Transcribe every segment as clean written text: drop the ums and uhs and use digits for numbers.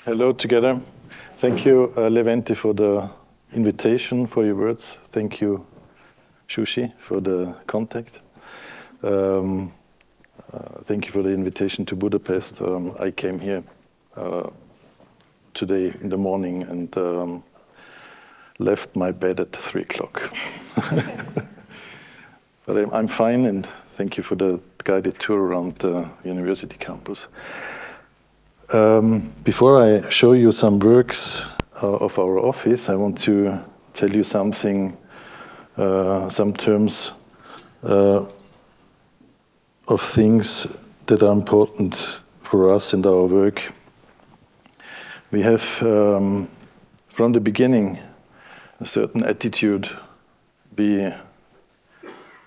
Hello together. Thank you, Levente, for the invitation, for your words. Thank you, Shushi, for the contact. Thank you for the invitation to Budapest. I came here today in the morning and left my bed at 3 o'clock. But I'm fine, and thank you for the guided tour around the university campus. Before I show you some works of our office, I want to tell you something, some terms of things that are important for us and our work. We have, from the beginning, a certain attitude. We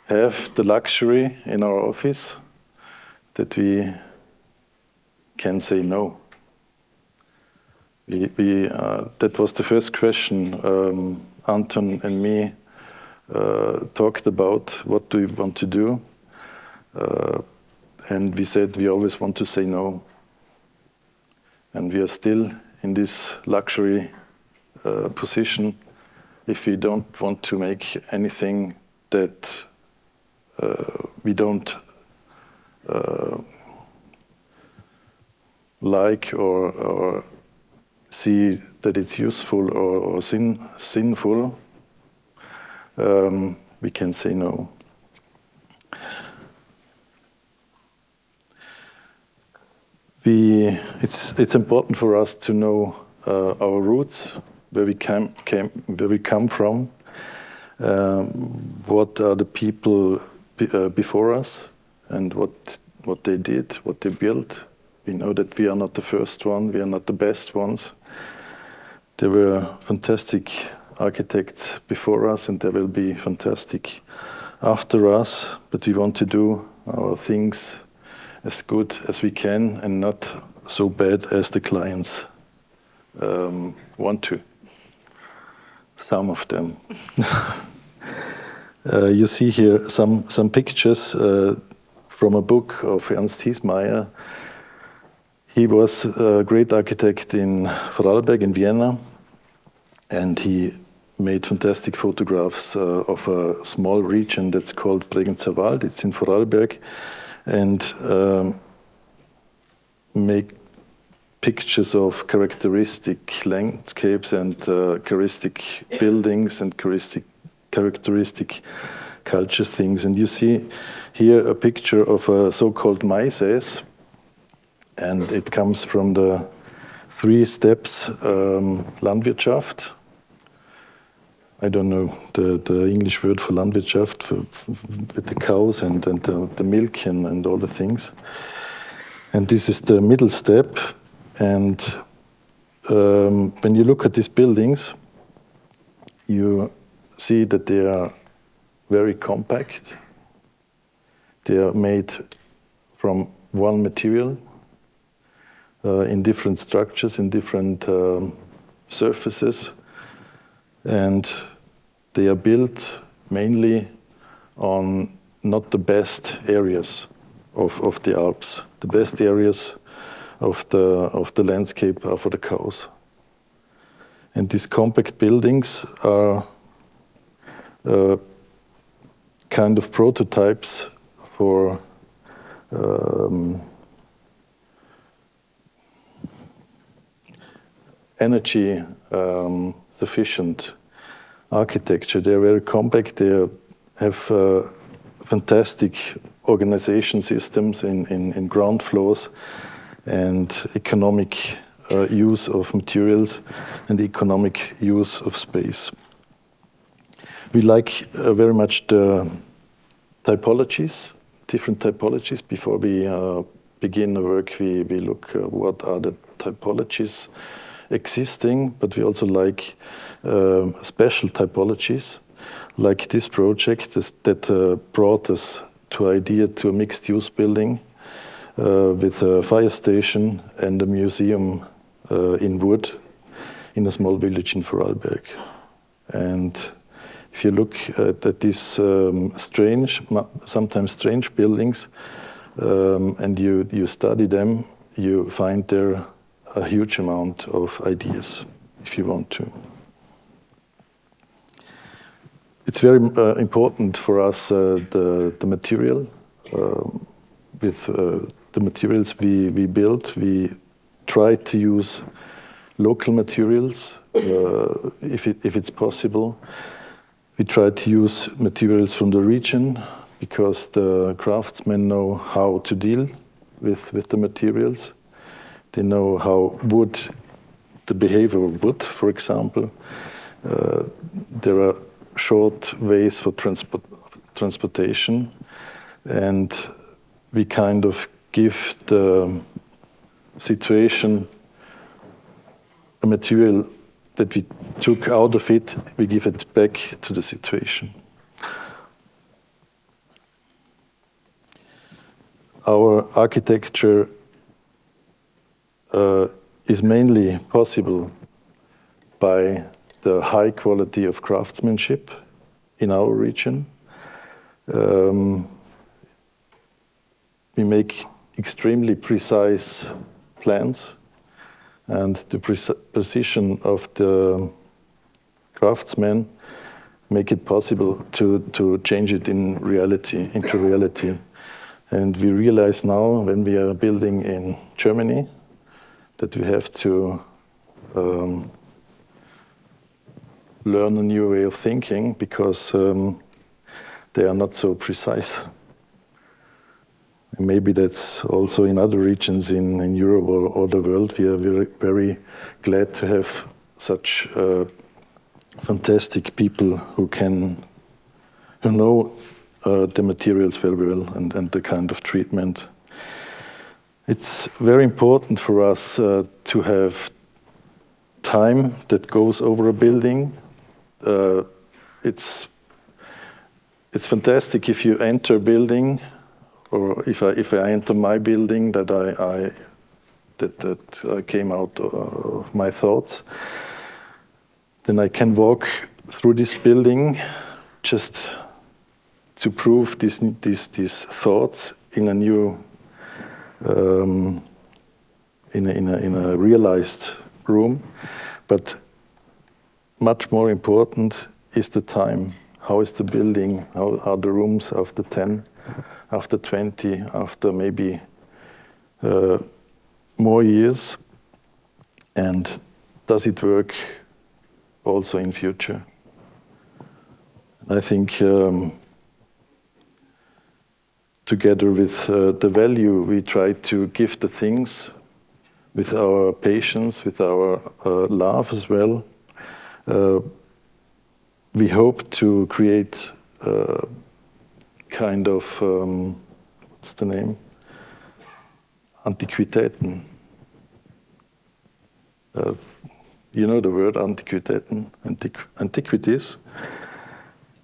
have the luxury in our office that we can say no. That was the first question Anton and me talked about. What do we want to do? And we said we always want to say no. And we are still in this luxury position if we don't want to make anything that we don't like or see that it's useful or sinful, we can say no. It's important for us to know our roots, where we come from, what are the people before us, and what they did, what they built. We know that we are not the first one, we are not the best ones. There were fantastic architects before us, and there will be fantastic after us, but we want to do our things as good as we can and not so bad as the clients want to. Some of them. You see here some pictures from a book of Ernst Hiesmeyer. He was a great architect in Vorarlberg in Vienna, and he made fantastic photographs of a small region that's called Bregenzer Wald. It's in Vorarlberg, and make pictures of characteristic landscapes and characteristic buildings and characteristic culture things. And you see here a picture of a so-called Maises, and it comes from the 3 steps Landwirtschaft. I don't know the English word for Landwirtschaft, with the cows and the milk and all the things. And this is the middle step. And when you look at these buildings, you see that they are very compact. They are made from one material, in different structures, in different surfaces, and they are built mainly on not the best areas of the Alps. The best areas of the landscape are for the cows. And these compact buildings are kind of prototypes for energy sufficient architecture. They are very compact. They have fantastic organization systems in ground floors and economic use of materials and economic use of space. We like very much the typologies, different typologies. Before we begin the work, we look what are the typologies existing, but we also like special typologies, like this project that brought us to idea to a mixed-use building with a fire station and a museum in wood in a small village in Vorarlberg. And if you look at these sometimes strange buildings, and you study them, you find there a huge amount of ideas if you want to. It's very important for us, the material. With the materials we build, we try to use local materials if it's possible. We try to use materials from the region because the craftsmen know how to deal with the materials. They know how wood, the behavior of wood, for example. There are short ways for transportation, and we kind of give the situation a material that we took out of it, we give it back to the situation. Our architecture is mainly possible by the high quality of craftsmanship in our region. We make extremely precise plans, and the precision of the craftsmen make it possible to change it into reality. And we realize now, when we are building in Germany, that we have to learn a new way of thinking, because they are not so precise. And maybe that's also in other regions in Europe or the world. We are very, very glad to have such fantastic people who know the materials very well and the kind of treatment. It's very important for us to have time that goes over a building. It's fantastic if you enter a building, or if I enter my building that I came out of my thoughts, then I can walk through this building just to prove these thoughts in a new, in a realized room. But much more important is the time. How is the building? How are the rooms after 10, after 20, after maybe more years? And does it work also in future? I think together with the value we try to give the things, with our patience, with our love as well, we hope to create kind of, what's the name? Antiquitäten. You know the word Antiquitäten, antiquities.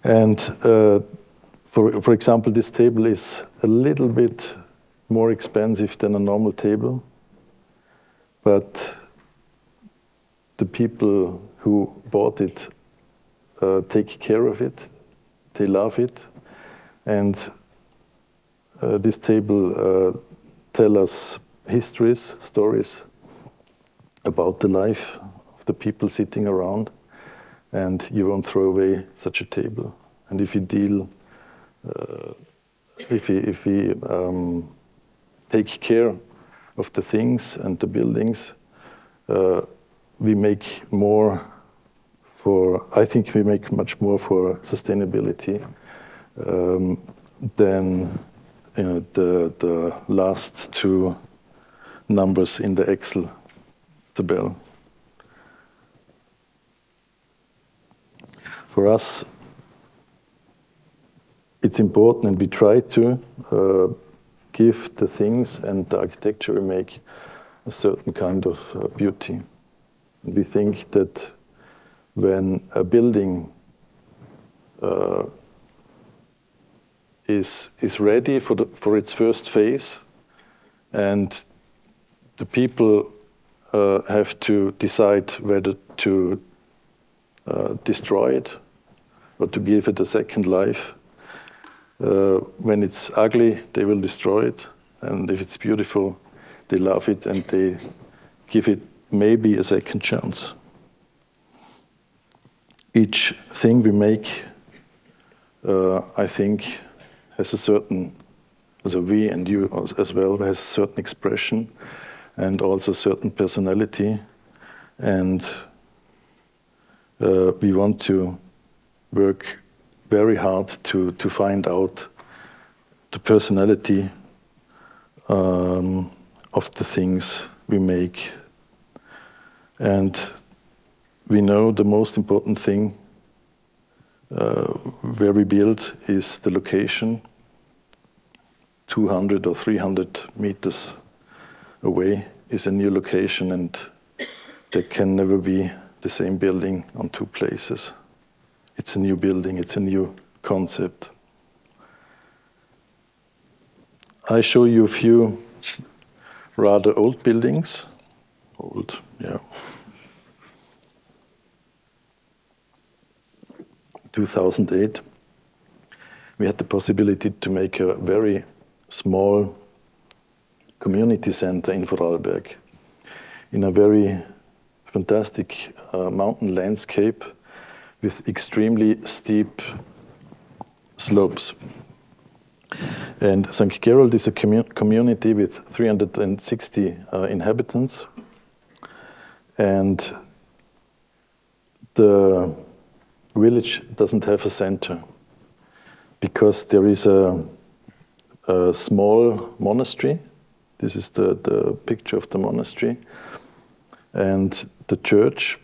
And for example, this table is a little bit more expensive than a normal table, but the people who bought it take care of it, they love it, and this table tell us histories, stories about the life of the people sitting around, and you won't throw away such a table. And if you deal, if we take care of the things and the buildings, we make more for, I think we make much more for sustainability than the last two numbers in the Excel tabel. For us, it's important, and we try to give the things and the architecture we make a certain kind of beauty. And we think that when a building is ready for its first phase, and the people have to decide whether to destroy it or to give it a second life. When it's ugly, they will destroy it, and if it's beautiful, they love it and they give it maybe a second chance. Each thing we make, I think, has a certain, also we and you as well, has a certain expression and also a certain personality. And we want to work very hard to find out the personality of the things we make. And we know the most important thing where we build is the location. 200 or 300 meters away is a new location, and there can never be the same building on two places. It's a new building, it's a new concept. I show you a few rather old buildings. Old, yeah. 2008, we had the possibility to make a very small community center in Vorarlberg in a very fantastic mountain landscape with extremely steep slopes. And St. Gerold is a community with 360 inhabitants, and the village doesn't have a center because there is a small monastery. This is the picture of the monastery, and the church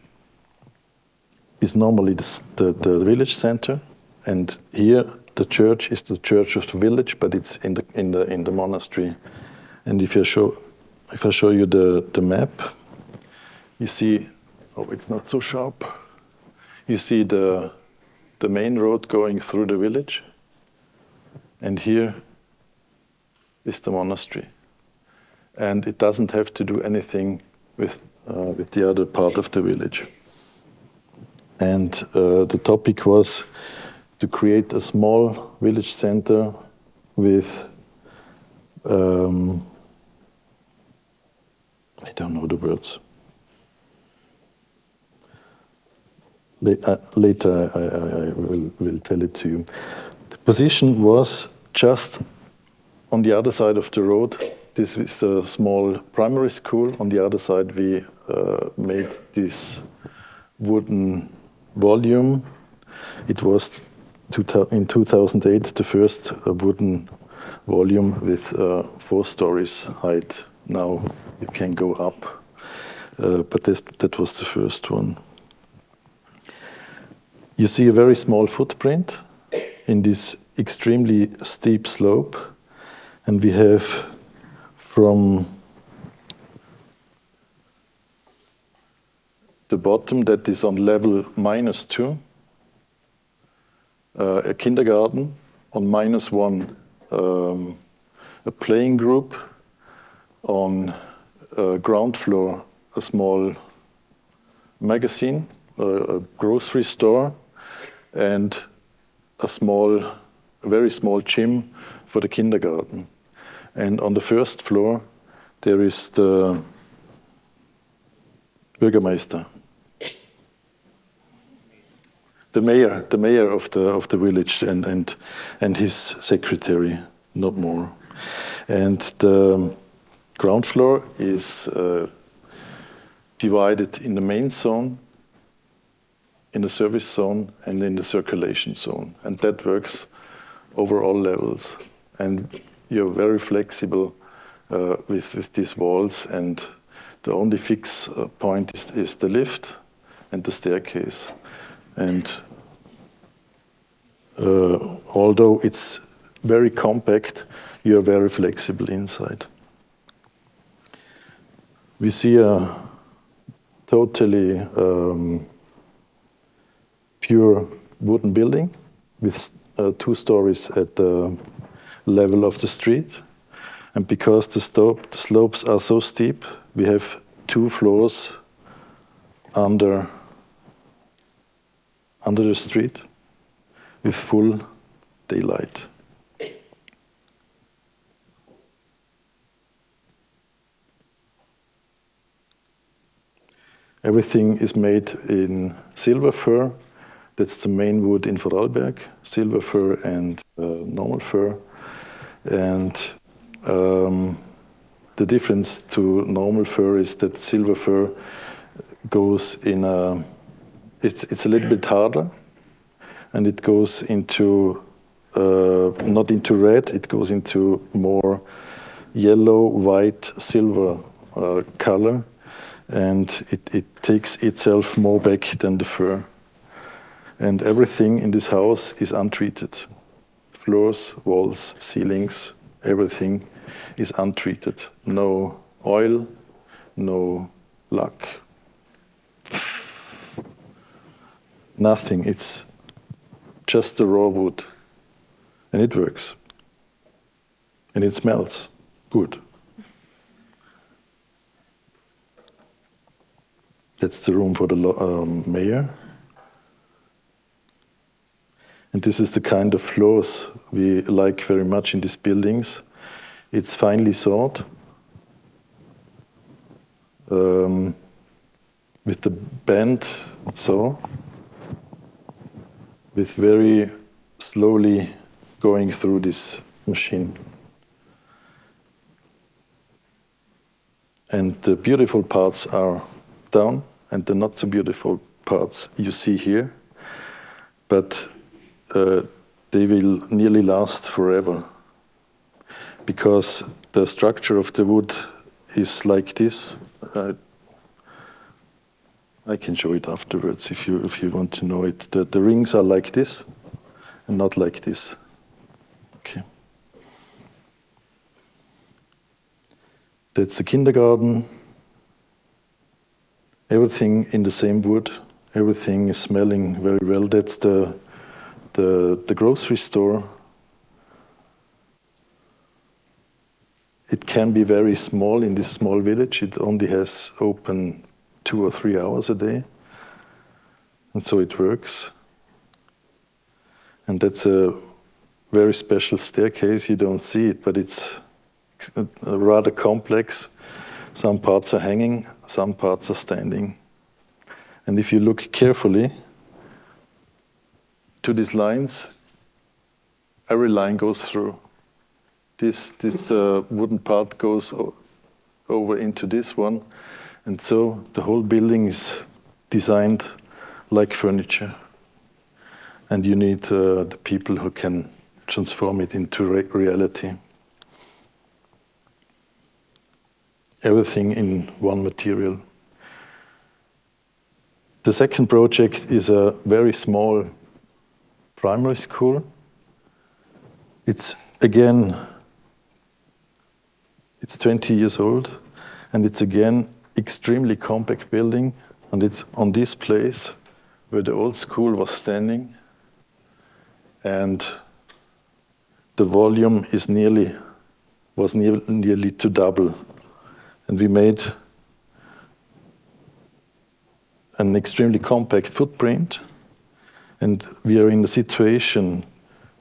is normally the village center, and here the church is the church of the village, but it's in the monastery. And if I show you the map, you see, oh, it's not so sharp. You see the main road going through the village, and here is the monastery. And it doesn't have to do anything with the other part of the village. And the topic was to create a small village center with, I don't know the words. Later I will tell it to you. The position was just on the other side of the road. This is a small primary school. On the other side we made this wooden volume. It was in 2008 the first wooden volume with 4 stories height. Now you can go up, but that was the first one. You see a very small footprint in this extremely steep slope, and we have from the bottom, that is on level -2, a kindergarten, on -1 a playing group, on ground floor a small magazine, a grocery store, and a very small gym for the kindergarten. And on the first floor there is the Bürgermeister, the mayor of the village, and his secretary, not more. And the ground floor is divided in the main zone, in the service zone, and in the circulation zone. And that works over all levels. And you're very flexible with these walls, and the only fixed point is the lift and the staircase. And although it's very compact, you're very flexible inside. We see a totally pure wooden building with 2 stories at the level of the street. And because the slopes are so steep, we have 2 floors under the street with full daylight. Everything is made in silver fir. That's the main wood in Vorarlberg, silver fir and normal fir. And the difference to normal fir is that silver fir goes in a, it's a little bit harder, and it goes into, not into red, it goes into more yellow, white, silver color, and it takes itself more back than the fir. And everything in this house is untreated. Floors, walls, ceilings, everything is untreated. No oil, no lac. Nothing. It's just the raw wood. And it works. And it smells good. That's the room for the mayor. And this is the kind of floors we like very much in these buildings. It's finely sawed with the bend saw, with very slowly going through this machine. And the beautiful parts are down, and the not so beautiful parts you see here. But they will nearly last forever, because the structure of the wood is like this. I can show it afterwards if you want to know it. The rings are like this and not like this. Okay. That's the kindergarten. Everything in the same wood. Everything is smelling very well. That's the grocery store. It can be very small in this small village. It only has open 2 or 3 hours a day. And so it works. And that's a very special staircase. You don't see it, but it's rather complex. Some parts are hanging, some parts are standing. And if you look carefully to these lines, every line goes through. This wooden part goes over into this one, and so the whole building is designed like furniture. And you need the people who can transform it into reality. Everything in one material. The second project is a very small primary school. It's, again, it's 20 years old, and it's again extremely compact building, and it's on this place where the old school was standing, and the volume is nearly to double. And we made an extremely compact footprint, and we are in a situation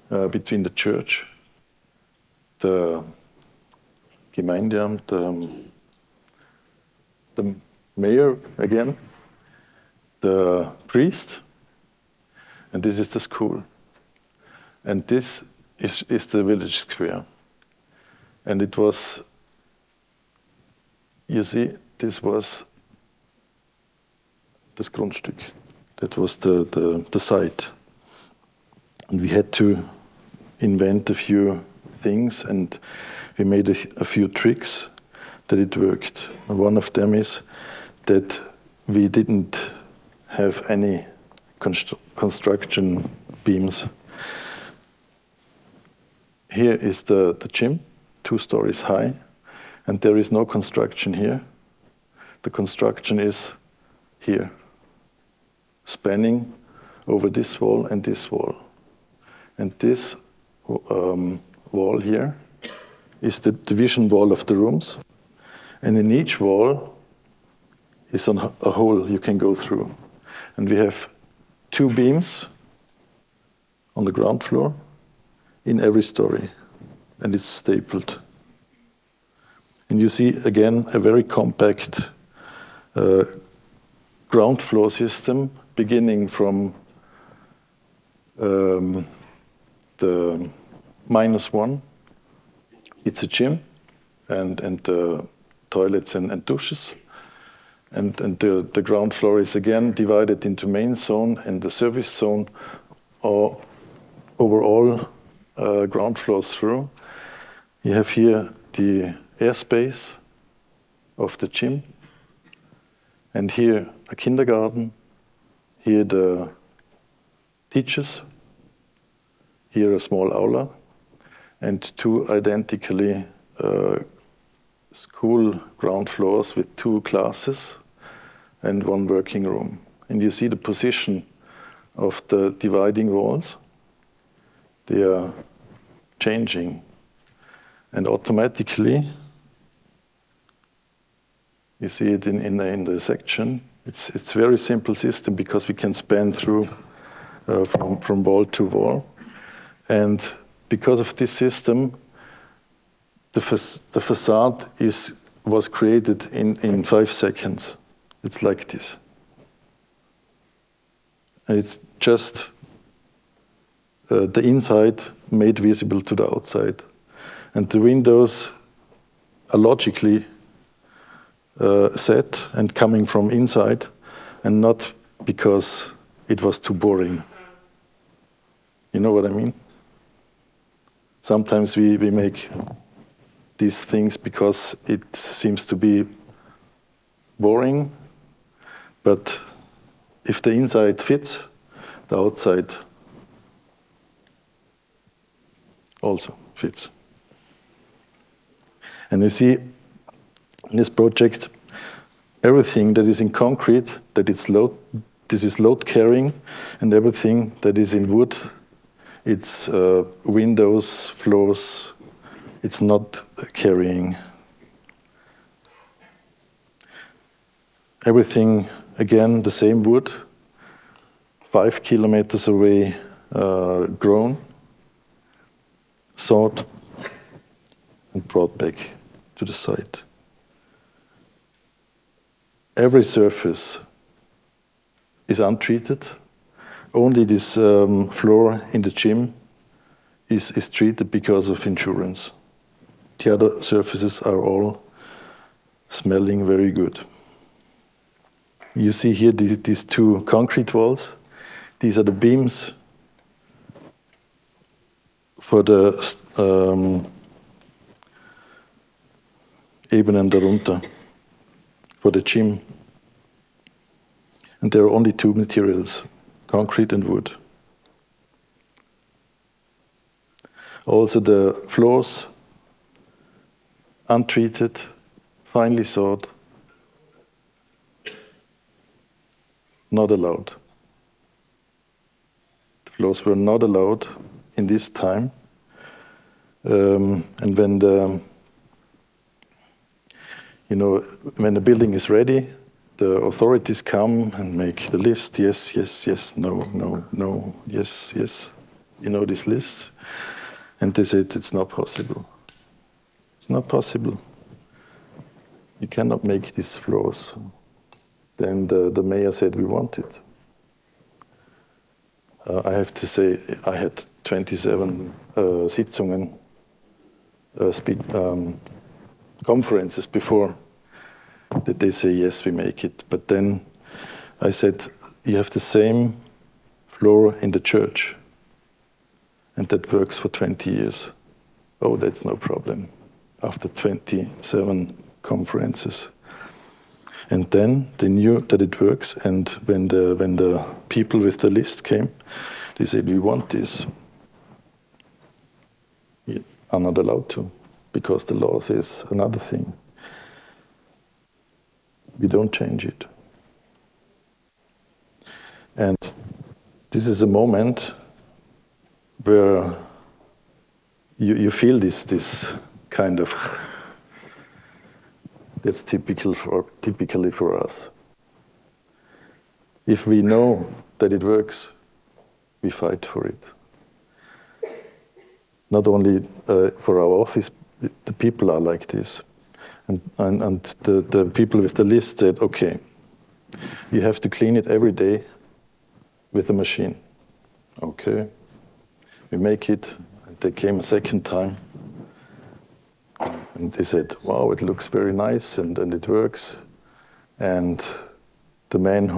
between the church, the Gemeindeamt, the mayor again, the priest, and this is the school. And this is the village square. And it was, you see, this was das Grundstück. That was the site. And we had to invent a few things, and we made a few tricks that it worked. And one of them is that we didn't have any construction beams. Here is the gym, 2 stories high, and there is no construction here. The construction is here, spanning over this wall and this wall. And this wall here is the division wall of the rooms. And in each wall is a hole you can go through. And we have 2 beams on the ground floor in every story. And it's stapled. And you see, again, a very compact ground floor system beginning from the -1. It's a gym and toilets and douches. And the ground floor is again divided into main zone and the service zone, or overall ground floors through. You have here the airspace of the gym, and here a kindergarten, here the teachers, here a small aula, and two identically school ground floors with two classes and one working room. And you see the position of the dividing walls. They are changing. And automatically, you see it in the section. It's a very simple system because we can span through from wall to wall. And because of this system, the facade was created in 5 seconds. It's like this. And it's just the inside made visible to the outside. And the windows are logically set and coming from inside, and not because it was too boring. You know what I mean? Sometimes we make these things because it seems to be boring, but if the inside fits, the outside also fits. And you see, in this project, everything that is in concrete, this is load carrying, and everything that is in wood, it's windows, floors, it's not carrying. Everything, again, the same wood, 5 kilometers away, grown, sawed, and brought back to the site. Every surface is untreated. Only this floor in the gym is treated because of insurance. The other surfaces are all smelling very good. You see here these two concrete walls. These are the beams for the Ebenen darunter, for the gym. And there are only two materials, concrete and wood. Also the floors, untreated, finely sawed, not allowed. The floors were not allowed in this time. And when when the building is ready, the authorities come and make the list. Yes, yes, yes, no, no, no, yes, yes. You know these lists. And they said it's not possible. It's not possible. You cannot make these floors. Then the mayor said we want it. I have to say I had 27 Sitzungen, conferences before that they say yes, we make it. But then I said you have the same floor in the church, and that works for 20 years. Oh, that's no problem. After 27 conferences. And then they knew that it works, and when the people with the list came, they said, we want this. We are not allowed to, because the law says another thing. We don't change it. And this is a moment where you feel this kind of, that's typically for us. If we know that it works, we fight for it. Not only for our office, the people are like this. And the people with the list said, okay, You have to clean it every day with a machine. Okay. We make it, and they came a second time. And they said, wow, it looks very nice and it works. And the man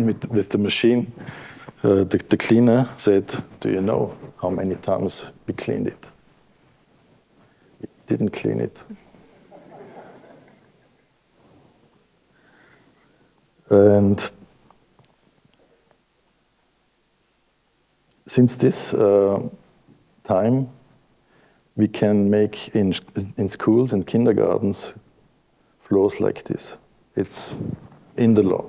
with the machine, the cleaner, said, do you know how many times we cleaned it? We didn't clean it. And since this time, we can make in schools and kindergartens floors like this. It's in the law.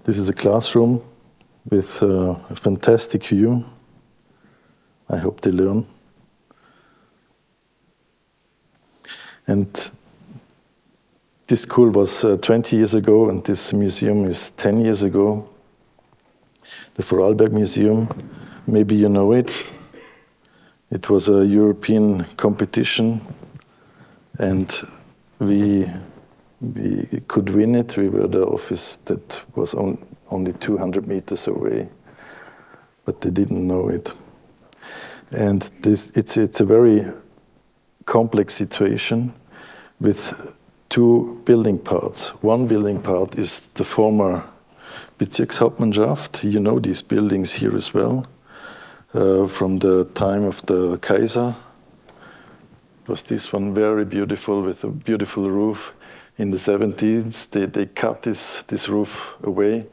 This is a classroom with a fantastic view. I hope they learn. And this school was 20 years ago, and this museum is 10 years ago. The Vorarlberg Museum, maybe you know it. It was a European competition, and we could win it. We were the office that was only 200 meters away, but they didn't know it. And it's a very complex situation with two building parts. One building part is the former Bezirkshauptmannschaft. You know these buildings here as well, from the time of the Kaiser. It was this one, very beautiful, with a beautiful roof. In the 70s, they cut this roof away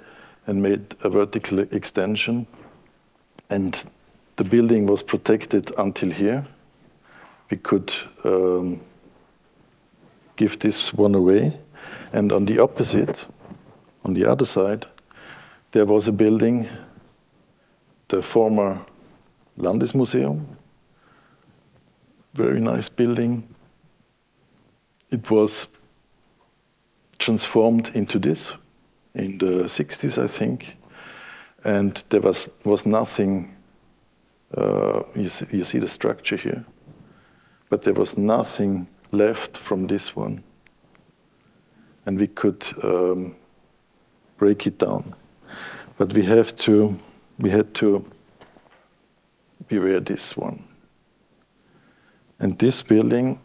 and made a vertical extension. And the building was protected until here. We could give this one away. And on the opposite, on the other side, there was a building, the former Landesmuseum. Very nice building. It was transformed into this in the 60s, I think. And there was nothing, you see the structure here, but there was nothing left from this one. And we could break it down. But we had to beware this one. And this building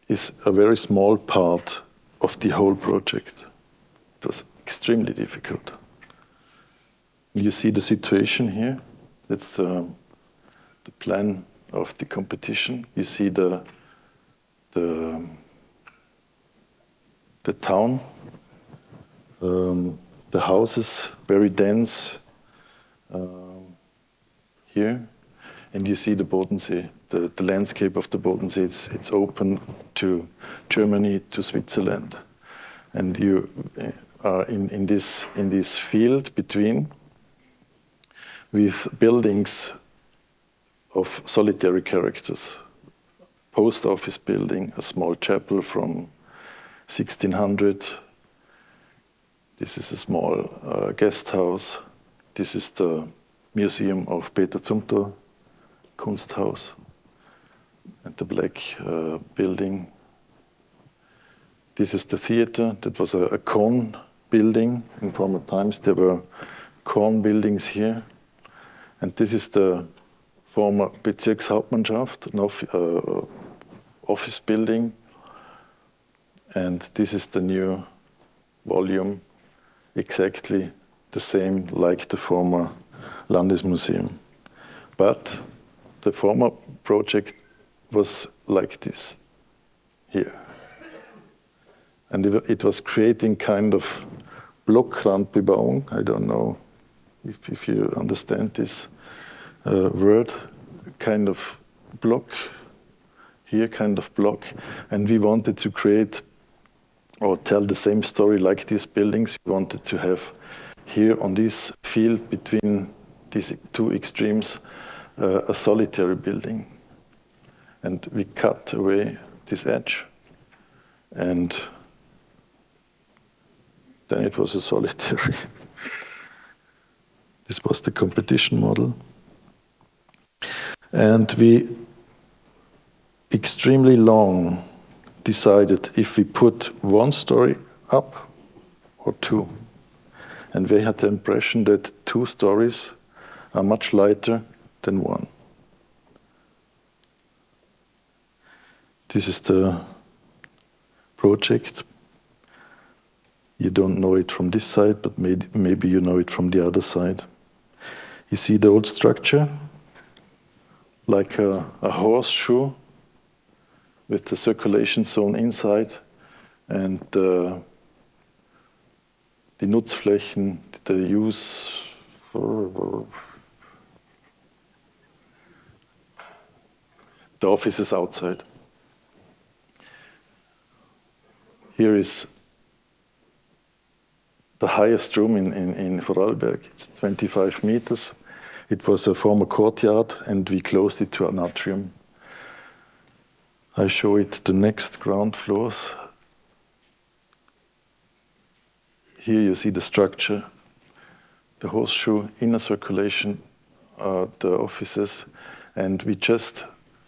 is a very small part of the whole project. It was extremely difficult. You see the situation here. That's the plan of the competition. You see the town, the houses, very dense here. And you see the Bodensee, the landscape of the Bodensee. It's open to Germany, to Switzerland. And you are in this field between, with buildings of solitary characters. Post office building, a small chapel from 1600. This is a small guest house. This is the museum of Peter Zumthor, Kunsthaus, and the black building. This is the theater. That was a Korn building. In former times there were Korn buildings here. And this is the former Bezirkshauptmannschaft, an office building. And this is the new volume, exactly the same like the former Landesmuseum. But the former project was like this, here. And it was creating kind of Blockrandbebauung. I don't know if you understand this word, kind of block, here kind of block. And we wanted to create or tell the same story like these buildings. We wanted to have here on this field between these two extremes a solitary building. And we cut away this edge, and then it was a solitary. This was the competition model. And we extremely long decided if we put one story up or two. And they had the impression that two stories are much lighter than one. This is the project. You don't know it from this side, but maybe you know it from the other side. You see the old structure, like a horseshoe with the circulation zone inside and the Nutzflächen, the use. The office is outside. Here is the highest room in Vorarlberg. It's 25 meters. It was a former courtyard, and we closed it to an atrium. I show it the next ground floors. Here you see the structure, the horseshoe, inner circulation, the offices, and we just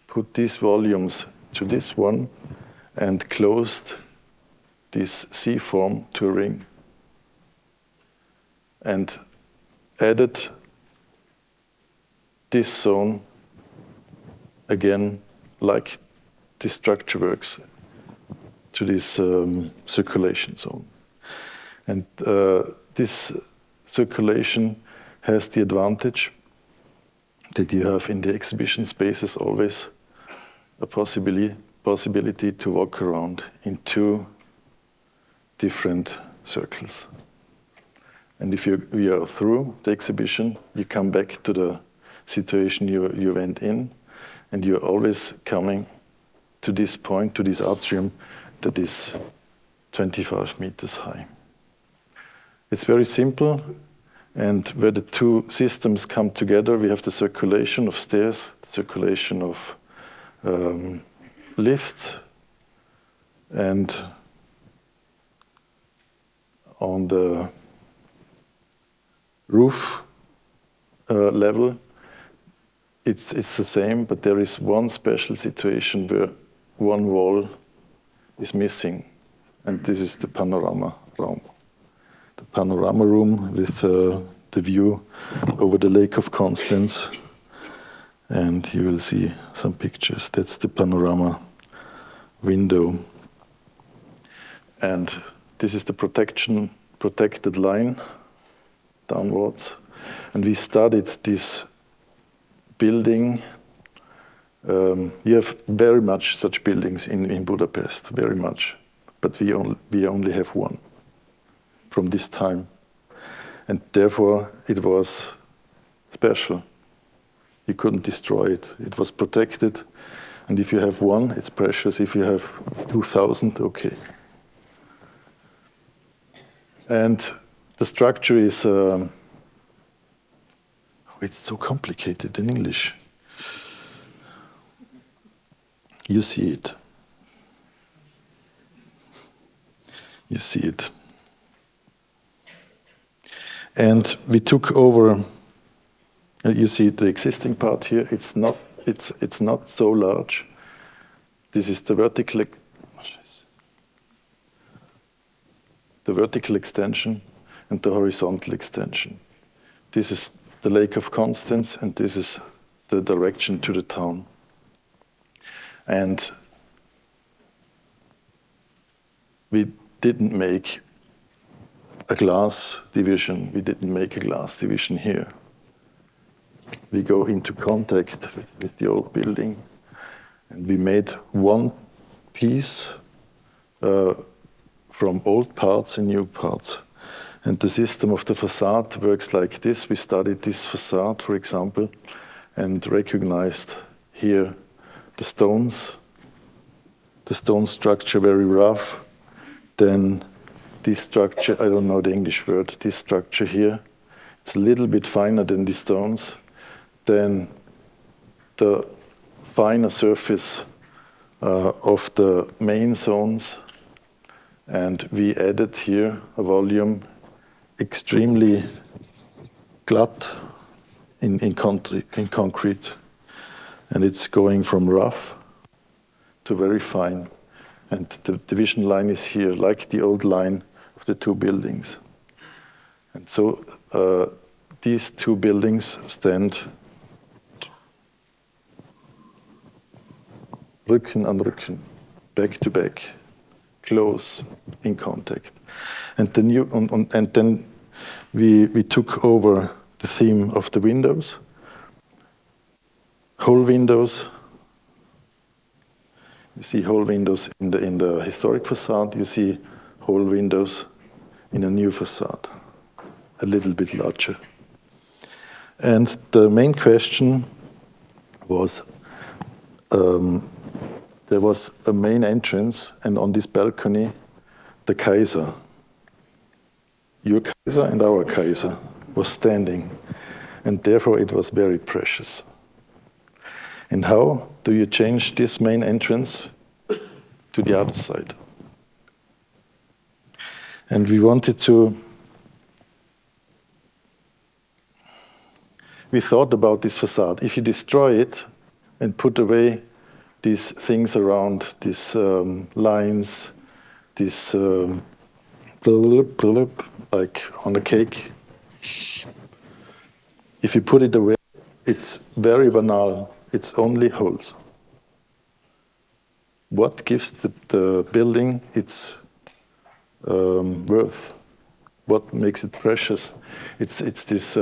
put these volumes to this one and closed this C-form to a ring and added this zone again, like this structure works, to this circulation zone. And this circulation has the advantage that you have in the exhibition spaces always a possibility to walk around in two different circles. And if you are through the exhibition, you come back to the situation you went in, and you're always coming to this point, to this atrium that is 25 meters high. It's very simple, and where the two systems come together, we have the circulation of stairs, the circulation of lifts, and on the roof level, it's the same, but there is one special situation where one wall is missing, and this is the panorama room. The panorama room with the view over the Lake of Constance, and you will see some pictures. That's the panorama window, and this is the protected line downwards, and we studied this building. You have very much such buildings in Budapest, very much, but we only have one from this time, and therefore it was special. You couldn't destroy it. It was protected, and if you have one, it's precious. If you have 2,000, okay. And the structure is, it's so complicated in English. You see it. You see it. And we took over, you see the existing part here, it's not so large. This is the vertical extension and the horizontal extension. This is the Lake of Constance, and this is the direction to the town. And we didn't make a glass division. We didn't make a glass division here. We go into contact with the old building, and we made one piece from old parts and new parts. And the system of the facade works like this. We studied this facade, for example, and recognized here the stones, the stone structure very rough. Then this structure, I don't know the English word, this structure here, it's a little bit finer than the stones. Then the finer surface of the main zones, and we added here a volume extremely glatt in concrete, and it's going from rough to very fine. And the division line is here, like the old line of the two buildings. And so these two buildings stand Rücken an Rücken, back to back, close in contact. And then we took over the theme of the windows, whole windows. You see whole windows in the historic facade. You see whole windows in a new facade, a little bit larger. And the main question was, there was a main entrance, and on this balcony, the Kaiser, your Kaiser and our Kaiser, was standing. And therefore it was very precious. And how do you change this main entrance to the other side? And we wanted to, we thought about this facade. If you destroy it and put away these things around, these lines, this like on a cake, if you put it away, it's very banal. It's only holes. What gives the building its worth? What makes it precious? It's this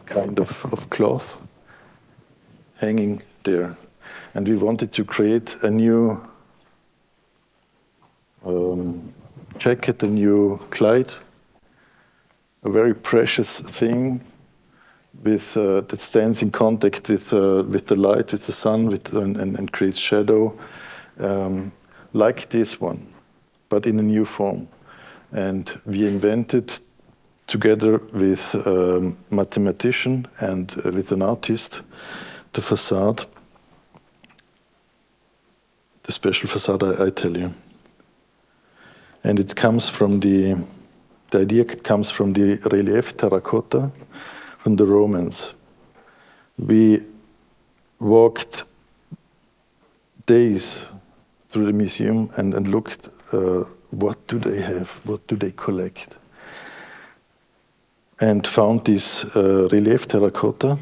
kind of cloth hanging there. And we wanted to create a new jacket, a new Kleid, a very precious thing with, that stands in contact with the light, with the sun, and creates shadow, like this one, but in a new form. And we invented, together with a mathematician and with an artist, the facade, the special facade I tell you. And it comes from the idea comes from the relief terracotta from the Romans. We walked days through the museum and looked, what do they have, what do they collect? And found this relief terracotta,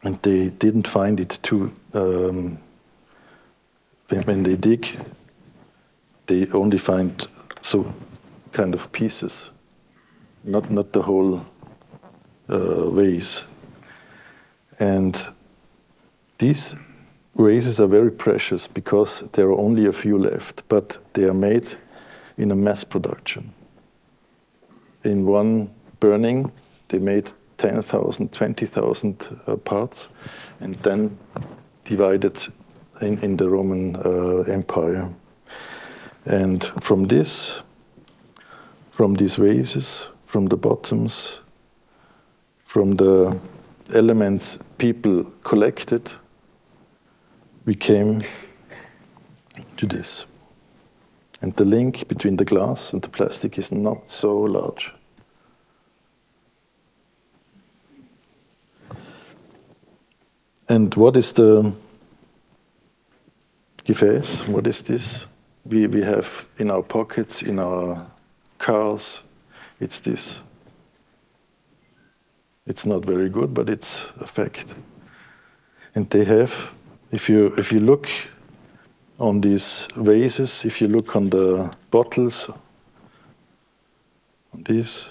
and they didn't find it too, when they dig, they only find so kind of pieces, not the whole vase. And these vases are very precious because there are only a few left, but they are made in a mass production. In one burning, they made 10,000, 20,000 parts, and then divided in the Roman Empire. And from these vases, from the bottoms, from the elements people collected, we came to this. And the link between the glass and the plastic is not so large. And what is the Gefäß? What is this? We have in our pockets, in our cars, it's this. It's not very good, but it's a fact. And they have, if you look on these vases, if you look on the bottles, on these,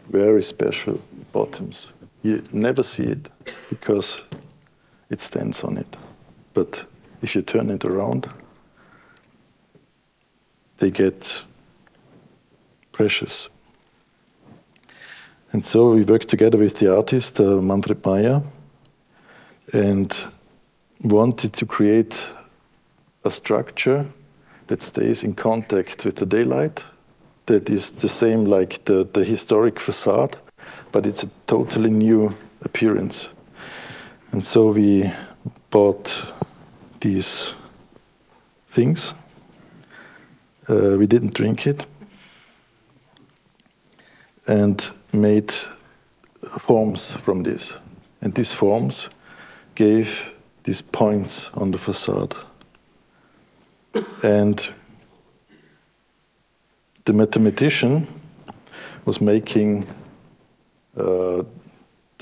very special bottoms. You never see it because it stands on it. But if you turn it around, they get precious. And so we worked together with the artist, Manfred Meyer, and wanted to create a structure that stays in contact with the daylight, that is the same like the historic facade, but it's a totally new appearance. And so we bought these things. We didn't drink it, and made forms from this. And these forms gave these points on the facade. And the mathematician was making the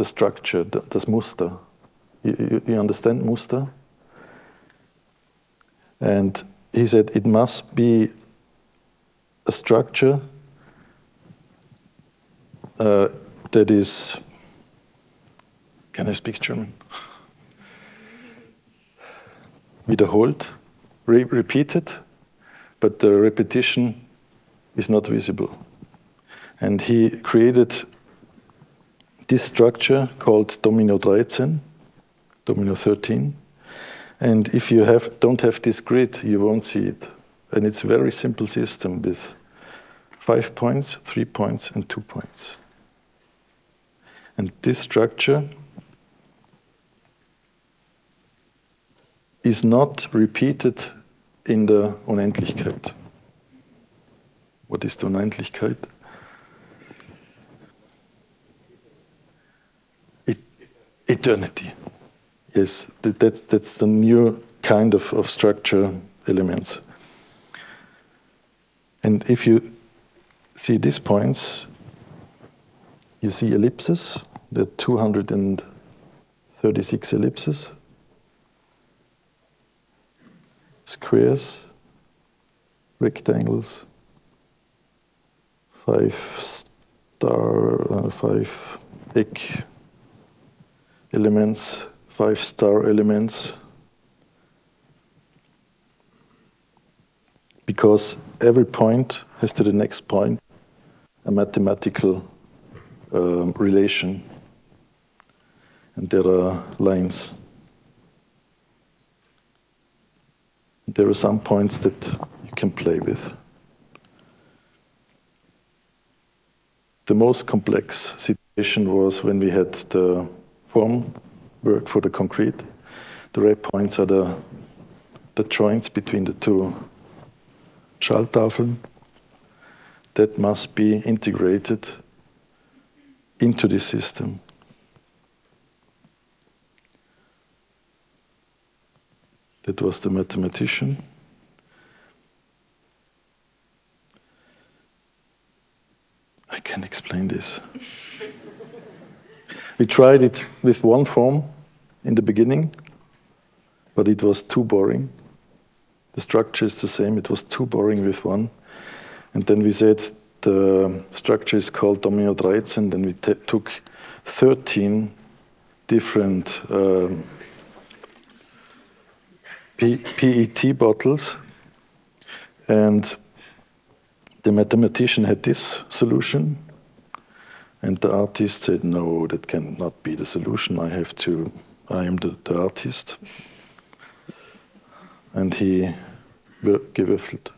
structure, das Muster. You understand Muster? And he said it must be a structure that is, can I speak German? Wiederholt, repeated, but the repetition is not visible. And he created this structure called Domino 13, Domino 13. And if you don't have this grid, you won't see it. And it's a very simple system with 5 points, 3 points, and 2 points. And this structure is not repeated in the Unendlichkeit. What is the Unendlichkeit? Eternity. Yes, that's the new kind of structure elements. And if you see these points, you see ellipses, there are 236 ellipses, squares, rectangles, 5 egg elements, 5 star elements, because every point has to the next point a mathematical relation, and there are lines. There are some points that you can play with. The most complex situation was when we had the form work for the concrete. The red points are the joints between the two Schalltafeln that must be integrated into this system. That was the mathematician. I can explain this. We tried it with one form in the beginning, but it was too boring. The structure is the same, it was too boring with one. And then we said the structure is called Domino 13, then we took 13 different PET bottles, and the mathematician had this solution, and the artist said, no, that cannot be the solution, I am the artist. And he gewürfelt.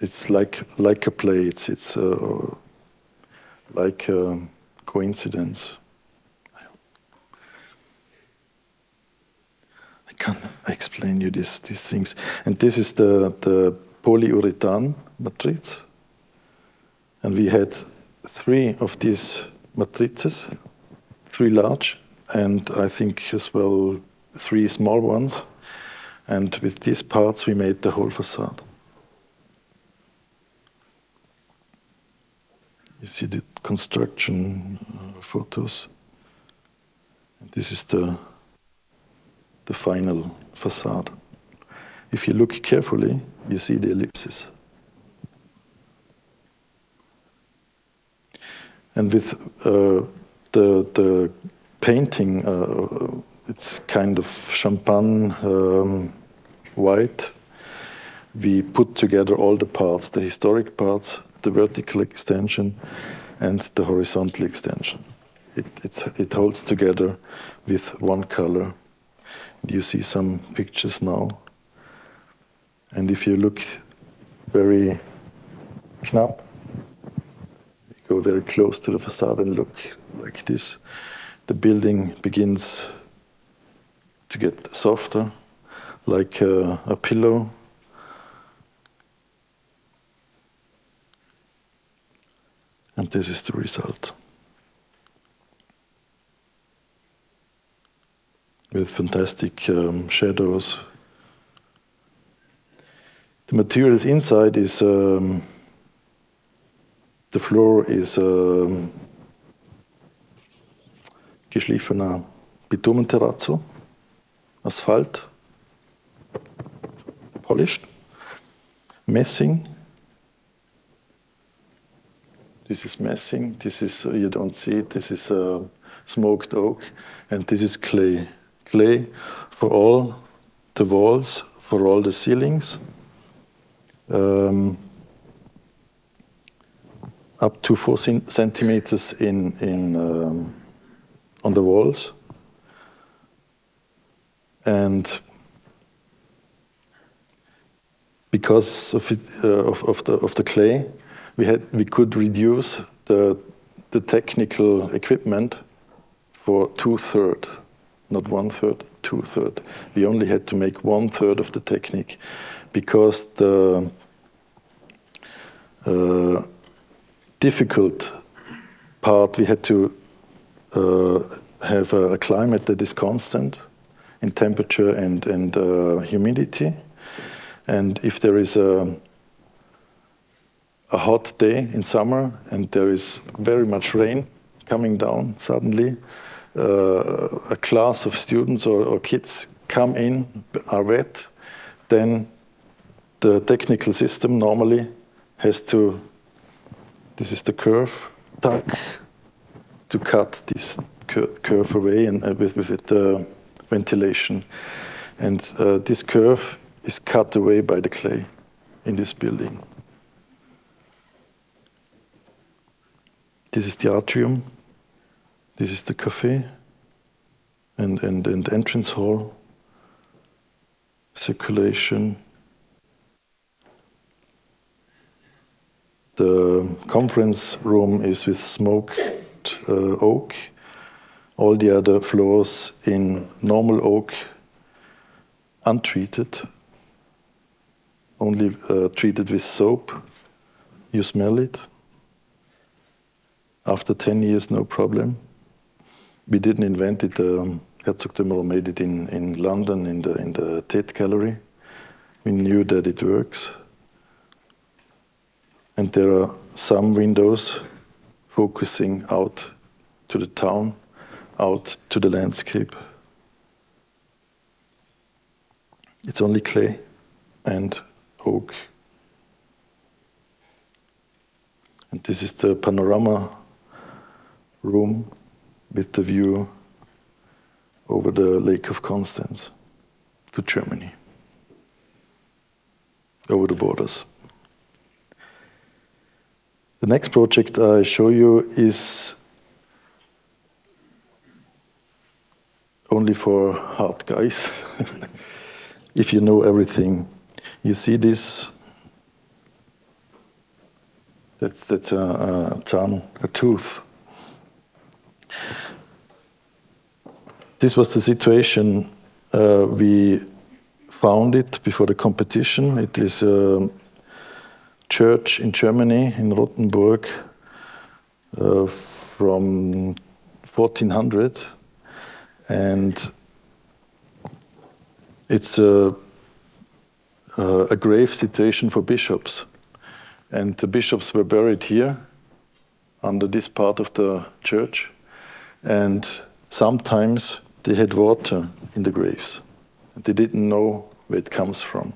It's like a play, it's like a coincidence. I can't explain you these things. And this is the polyurethane matrix. And we had 3 of these matrices, 3 large, and I think as well 3 small ones. And with these parts we made the whole facade. You see the construction photos. And this is the final facade. If you look carefully, you see the ellipses. And with the painting, it's kind of champagne white. We put together all the parts, the historic parts, the vertical extension, and the horizontal extension. It holds together with one color. You see some pictures now. And if you look very knapp, go very close to the facade and look like this, the building begins to get softer, like a pillow. And this is the result. with fantastic shadows. The materials inside is, the floor is geschliffener Bitumenterrazzo, asphalt, polished, messing. This is messing, this is, you don't see it, this is smoked oak, and this is clay. Clay for all the walls, for all the ceilings, up to 4 centimeters on the walls. And because of the clay, we could reduce the technical equipment for 2/3, not 1/3, 2/3. We only had to make 1/3 of the technique, because the difficult part, we had to have a climate that is constant in temperature and humidity. And if there is a hot day in summer and there is very much rain coming down suddenly, a class of students or kids come in, are wet, then the technical system normally has to, this is the curve, to cut this curve away and with the ventilation. And this curve is cut away by the clay in this building. This is the atrium. This is the cafe and entrance hall, circulation. The conference room is with smoked oak. All the other floors in normal oak, untreated, only treated with soap. You smell it. After 10 years, no problem. We didn't invent it. Herzog made it in London in the Tate Gallery. We knew that it works. And there are some windows focusing out to the town, out to the landscape. It's only clay and oak. And this is the panorama room with the view over the Lake of Constance to Germany, over the borders. The next project I show you is only for hard guys. If you know everything, you see this. That's a tooth. This was the situation we found it before the competition. It is a church in Germany, in Rothenburg, from 1400, and it's a grave situation for bishops. And the bishops were buried here, under this part of the church, and sometimes they had water in the graves. They didn't know where it comes from.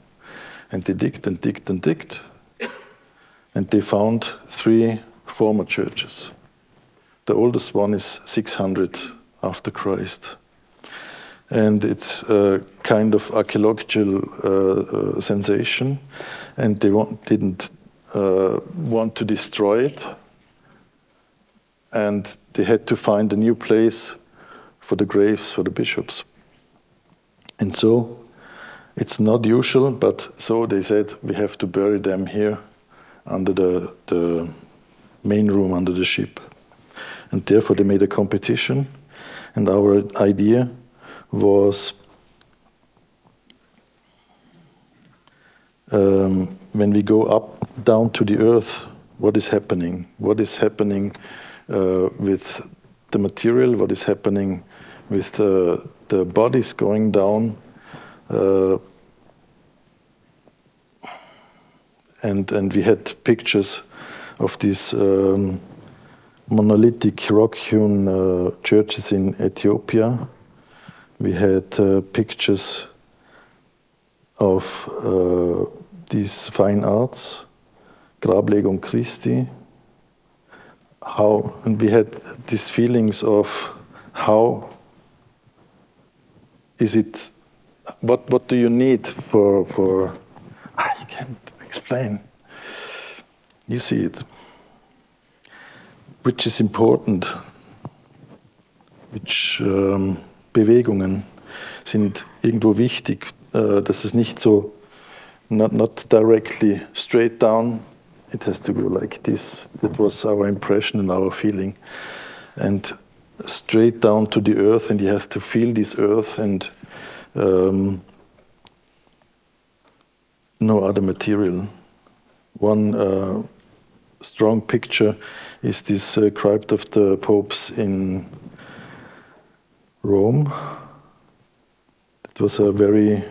And they digged and digged and digged, and they found 3 former churches. The oldest one is 600 after Christ. And it's a kind of archaeological sensation, and they didn't want to destroy it, and they had to find a new place for the graves for the bishops. And so it's not usual, but so they said we have to bury them here under the main room under the ship. And therefore they made a competition, and our idea was when we go down to the earth, what is happening? What is happening with the material? What is happening with the bodies going down, and we had pictures of these monolithic rock-hewn churches in Ethiopia. We had pictures of these fine arts, Grablegung Christi. And we had these feelings of how is it, what do you need for I can't explain. You see it. Which is important, which Bewegungen sind irgendwo wichtig, dass es nicht so, not directly straight down, it has to go like this. That was our impression and our feeling. And straight down to the earth, and you have to feel this earth and no other material. One strong picture is this crypt of the popes in Rome. It was a very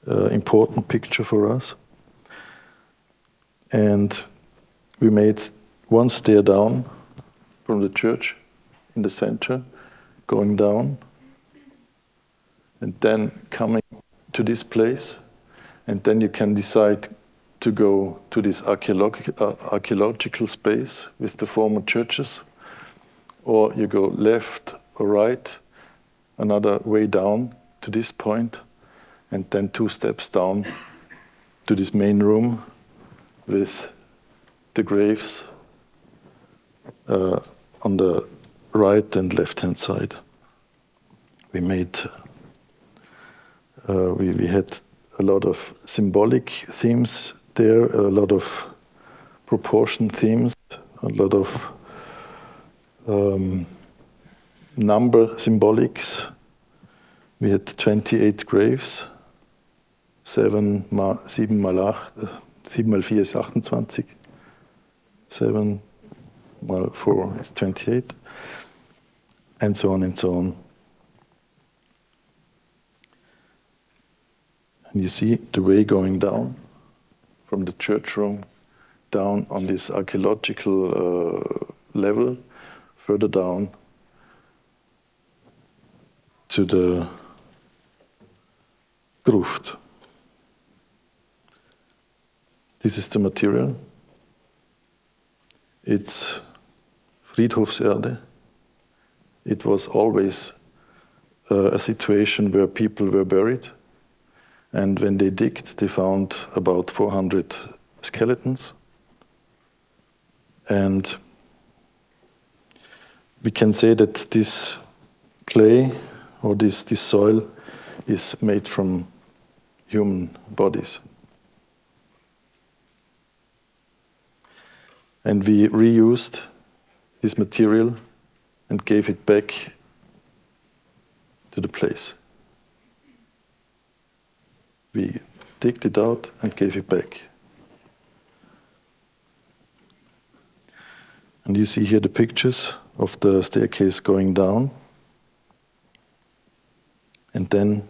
important picture for us. And we made one stair down from the church in the center, going down, and then coming to this place, and then you can decide to go to this archaeological space with the former churches, or you go left or right, another way down to this point, and then 2 steps down to this main room with the graves on the right and left-hand side. We made, we had a lot of symbolic themes there, a lot of proportion themes, a lot of number symbolics. We had 28 graves, 7 mal 4 is 28, 7 mal 4 is 28, and so on and so on. And you see the way going down from the church room down on this archaeological level, further down to the Gruft. This is the material. It's Friedhofserde. It was always a situation where people were buried. And when they digged, they found about 400 skeletons. And we can say that this clay or this soil is made from human bodies. And we reused this material and gave it back to the place. We digged it out and gave it back. And you see here the pictures of the staircase going down. And then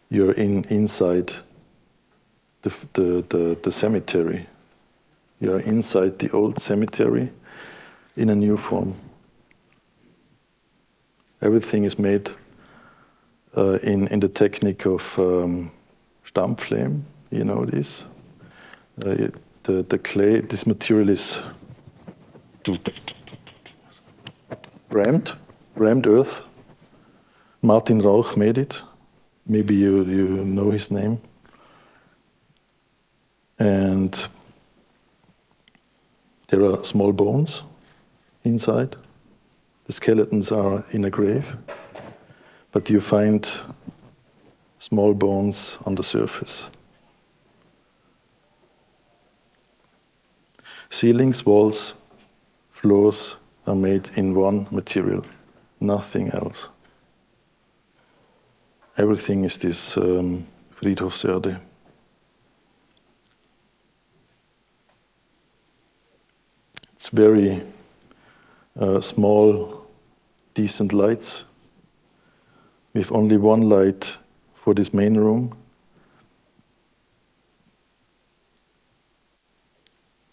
you're inside the cemetery. You're inside the old cemetery in a new form. Everything is made in the technique of Stampflehm, you know this. The clay, this material is rammed earth. Martin Rauch made it. Maybe you know his name. And there are small bones inside. The skeletons are in a grave, but you find small bones on the surface. Ceilings, walls, floors are made in one material, nothing else. Everything is this Friedhofserde. It's very small, decent lights We have only one light for this main room.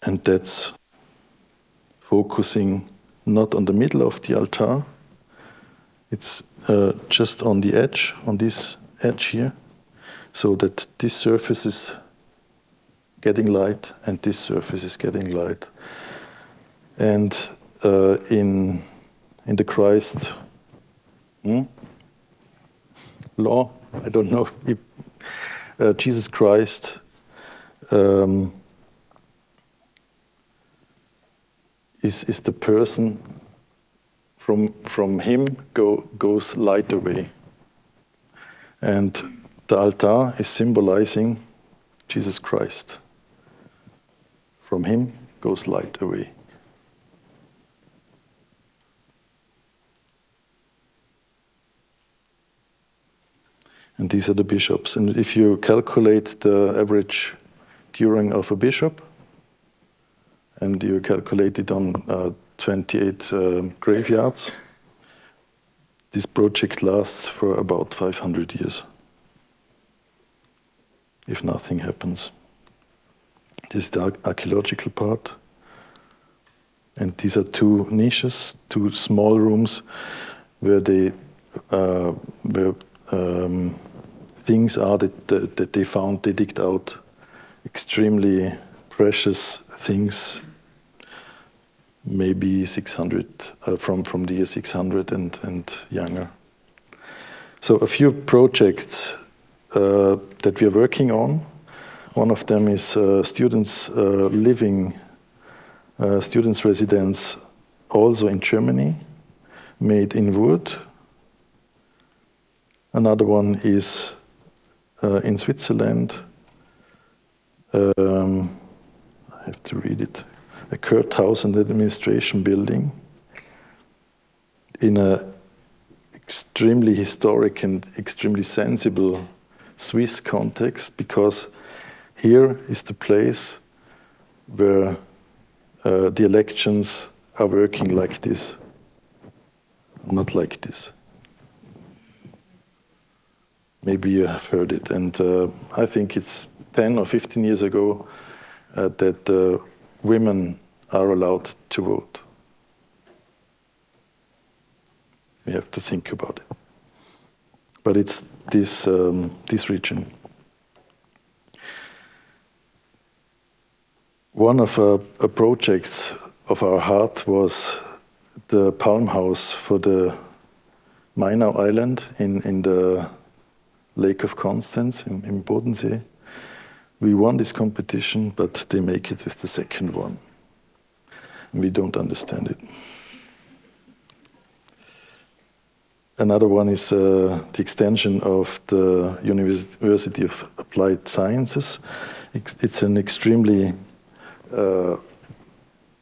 And that's focusing not on the middle of the altar. It's just on the edge, on this edge here, so that this surface is getting light and this surface is getting light. And in the Christ law, I don't know if Jesus Christ is the person. From him goes light away. And the altar is symbolizing Jesus Christ. From him goes light away. And these are the bishops. And if you calculate the average during of a bishop, and you calculate it on 28 graveyards, this project lasts for about 500 years, if nothing happens. This is the archaeological part. And these are two niches, two small rooms where things are that they found. They digged out extremely precious things, maybe 600, from the year 600 and younger. So a few projects that we are working on. One of them is students residence also in Germany, made in wood. Another one is in Switzerland. I have to read it. A courthouse and administration building in an extremely historic and extremely sensible Swiss context, because here is the place where the elections are working like this, not like this. Maybe you have heard it, and I think it's 10 or 15 years ago that women are allowed to vote. We have to think about it. But it's this region. One of our projects of our heart was the palm house for the Mainau Island in the Lake of Constance in Bodensee. We won this competition, but they make it with the second one. And we don't understand it. Another one is the extension of the University of Applied Sciences. It's an extremely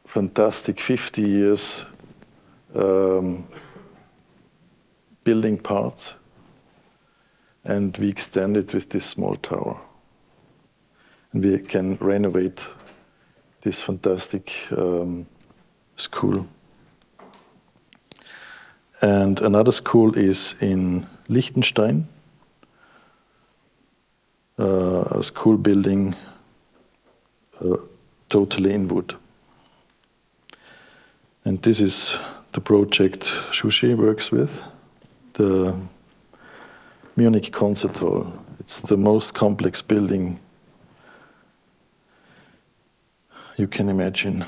fantastic 50 years building part, and we extend it with this small tower. And we can renovate this fantastic school. And another school is in Liechtenstein, a school building totally in wood. And this is the project Shushi works with, the Munich Concert Hall. It's the most complex building you can imagine.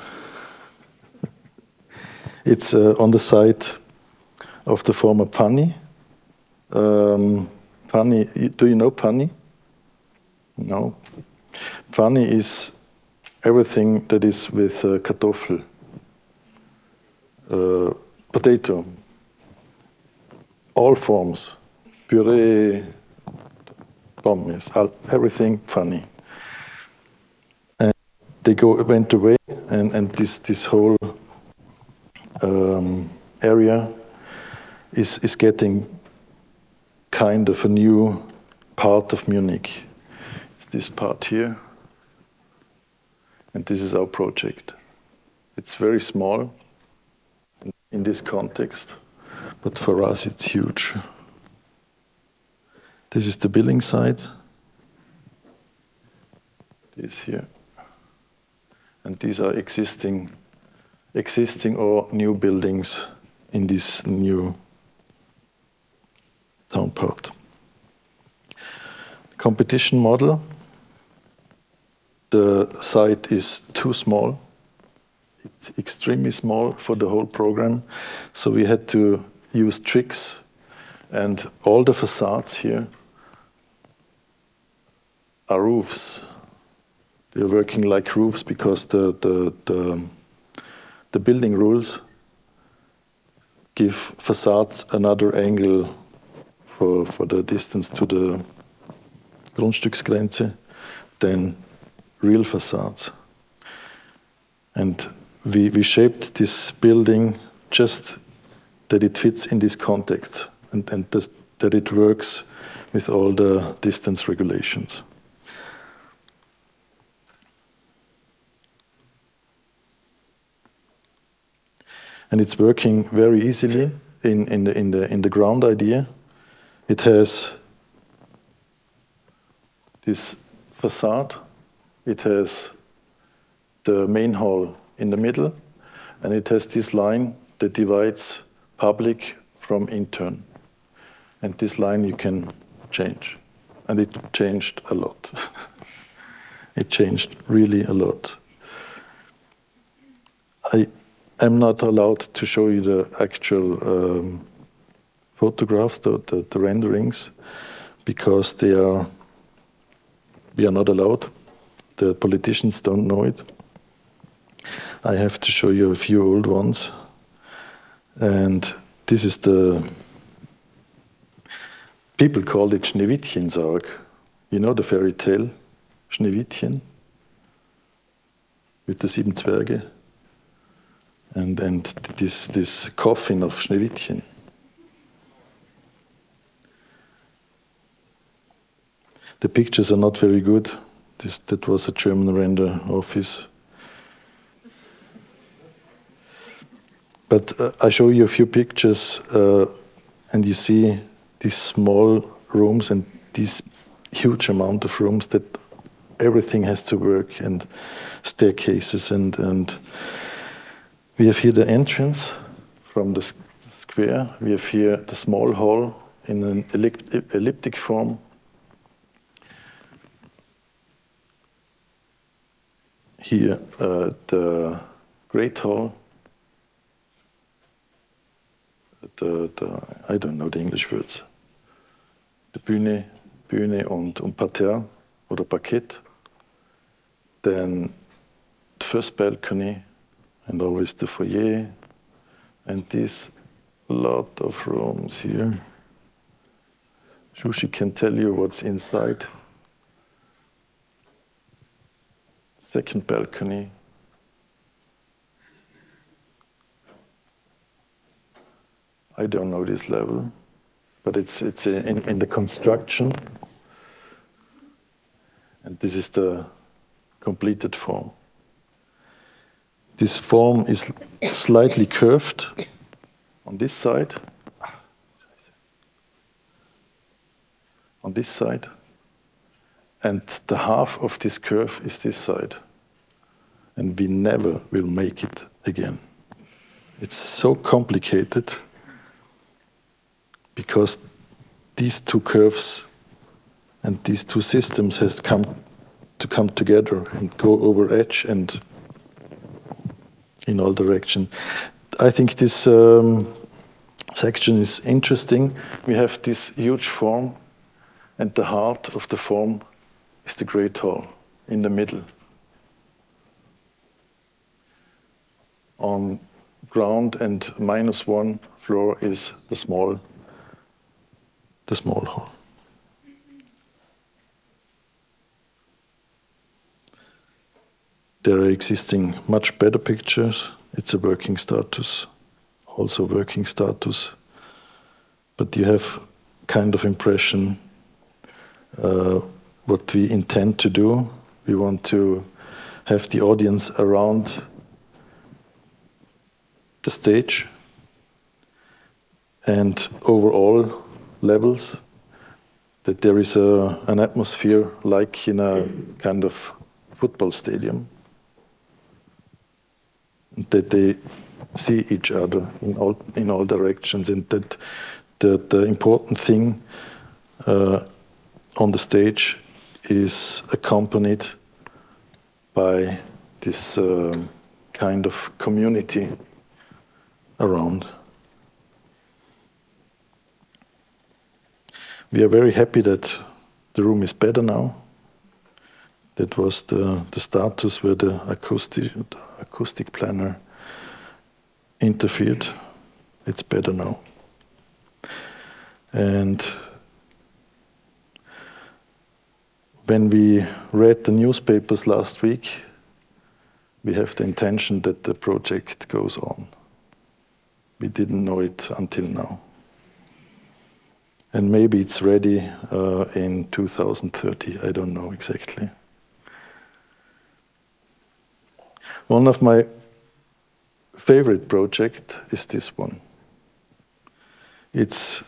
It's on the site of the former Pfanny. Pfanny, do you know Pfanny? No. Pfanny is everything that is with Kartoffel, potato, all forms, puree, pommes, everything Pfanny. And they went away, and this whole area is getting kind of a new part of Munich. It's this part here, and this is our project. It's very small in this context, but for us it's huge. This is the building side. This here. And these are existing or new buildings in this new town part. Competition model. The site is too small. It's extremely small for the whole program. So we had to use tricks, and all the facades here are roofs. They're working like roofs because the building rules give facades another angle for the distance to the Grundstücksgrenze than real facades. And we shaped this building just that it fits in this context and that it works with all the distance regulations. And it's working very easily in the ground idea. It has this facade, it has the main hall in the middle, and it has this line that divides public from intern. And this line you can change. And it changed a lot. It changed really a lot. I'm not allowed to show you the actual photographs, the renderings, because we are not allowed. The politicians don't know it. I have to show you a few old ones. And this is people call it Schneewittchensarg. You know the fairy tale, Schneewittchen, with the sieben Zwerge? And this coffin of Schneewittchen. The pictures are not very good. That was a German render office. But I show you a few pictures, and you see these small rooms and this huge amount of rooms that everything has to work, and staircases, and we have here the entrance from the square. We have here the small hall in an elliptic form. Here the great hall. I don't know the English words. The Bühne und Parterre oder Parkett. Then the first balcony, and always the foyer, and this lot of rooms here. Shushi can tell you what's inside. Second balcony. I don't know this level, but it's in the construction. And this is the completed form. This form is slightly curved on this side. On this side. And the half of this curve is this side. And we never will make it again. It's so complicated because these two curves and these two systems has come together and go over edge and in all direction. I think this section is interesting. We have this huge form, and the heart of the form is the great hall in the middle. On ground and -1 floor is the small hall. There are existing much better pictures. It's a working status, also working status. But you have kind of impression what we intend to do. We want to have the audience around the stage and over all levels. that there is an atmosphere like in a kind of football stadium, that they see each other in all directions, and that the important thing on the stage is accompanied by this kind of community around. We are very happy that the room is better now. That was the status where the acoustic planner interfered. It's better now. And when we read the newspapers last week, we have the intention that the project goes on. We didn't know it until now. And maybe it's ready in 2030, I don't know exactly. One of my favorite projects is this one. It's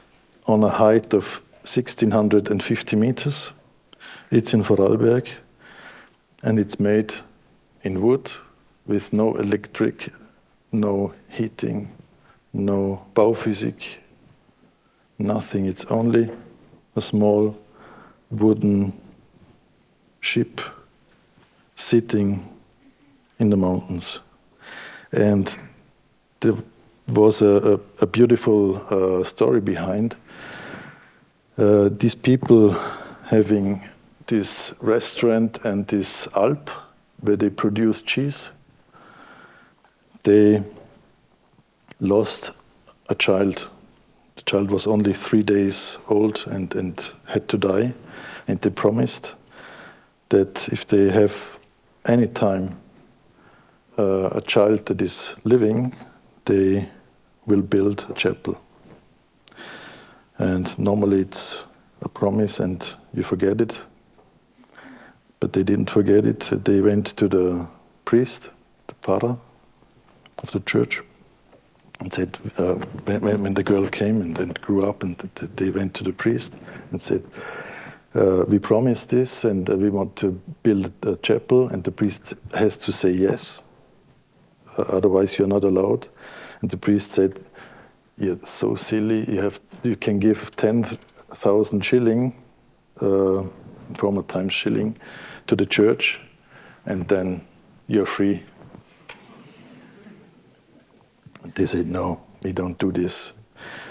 on a height of 1,650 meters. It's in Vorarlberg, and it's made in wood with no electric, no heating, no Bauphysik, nothing. It's only a small wooden ship sitting in the mountains. And there was a beautiful story behind. These people having this restaurant and this Alp where they produce cheese, they lost a child. The child was only 3 days old and had to die. And they promised that if they have any time a child that is living, they will build a chapel. And normally it's a promise and you forget it. But they didn't forget it. They went to the priest, the father of the church, and said, when the girl came and grew up, and they went to the priest and said, we promised this and we want to build a chapel, and the priest has to say yes, otherwise you're not allowed. And the priest said, you're so silly, you can give 10,000 shilling, former times shilling, to the church, and then you're free. And they said, no, we don't do this.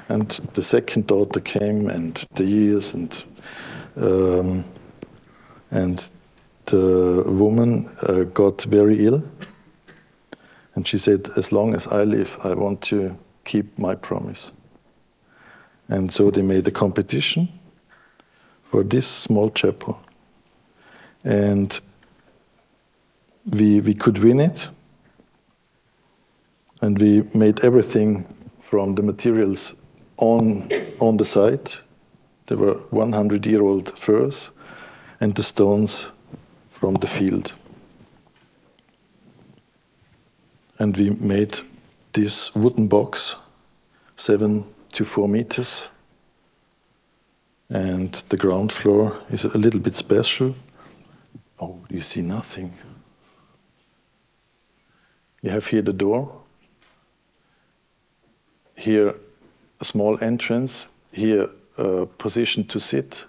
And the second daughter came, and the years, and the woman got very ill. And she said, as long as I live, I want to keep my promise. And so they made a competition for this small chapel. And we could win it. And we made everything from the materials on the site. There were 100-year-old firs and the stones from the field. And we made this wooden box, 7 to 4 meters. And the ground floor is a little bit special. Oh, you see nothing. You have here the door. Here a small entrance. Here a position to sit.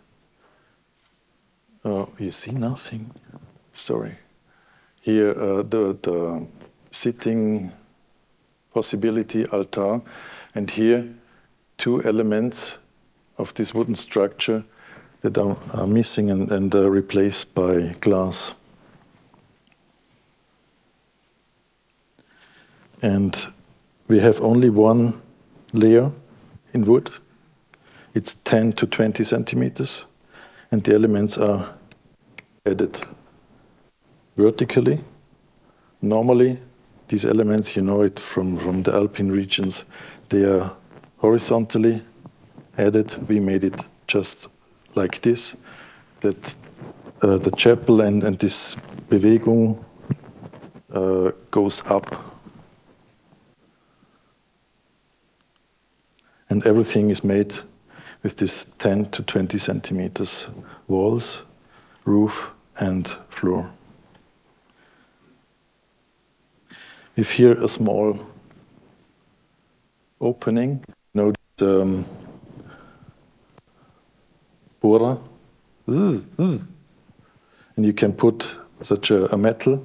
You see nothing. Sorry. Here the sitting possibility, altar. And here 2 elements of this wooden structure that are missing and replaced by glass. And we have only one layer in wood. It's 10 to 20 centimeters, and the elements are added vertically. Normally, these elements, you know it from the Alpine regions, they are horizontally added. We made it just like this, that the chapel and this Bewegung goes up. And everything is made with this 10 to 20 centimeters walls, roof, and floor. With here a small opening, notice bohrer, and you can put such a metal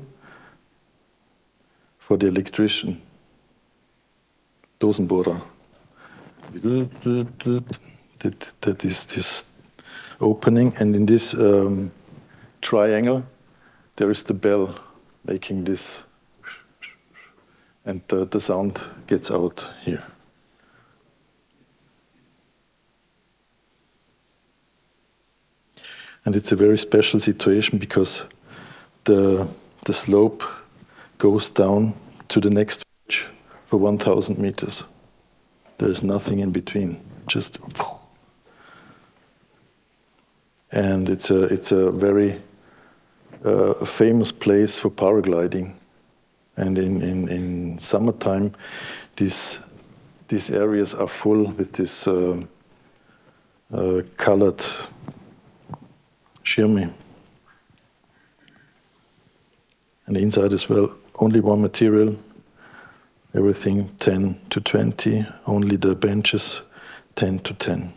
for the electrician, Dosenbohrer. That is this opening, and in this triangle there is the bell making this, and the sound gets out here. And it's a very special situation because the slope goes down to the next ridge for 1,000 meters. There is nothing in between, just. And it's a very famous place for paragliding. And in summertime, these areas are full with this colored Schirme. And inside as well, only one material, everything 10 to 20, only the benches 10 to 10.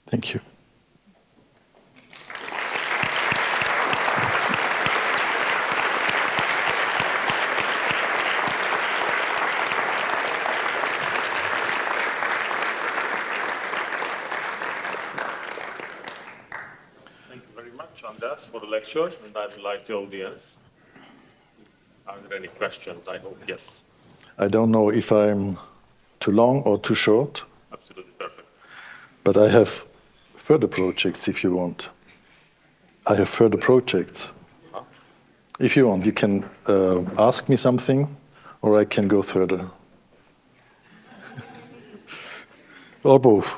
Thank you. Andreas, for the lecture, and I would like the audience. Are there any questions? I hope yes. I don't know if I'm too long or too short. Absolutely perfect. But I have further projects if you want. I have further projects. Huh? If you want, you can ask me something, or I can go further. Or both.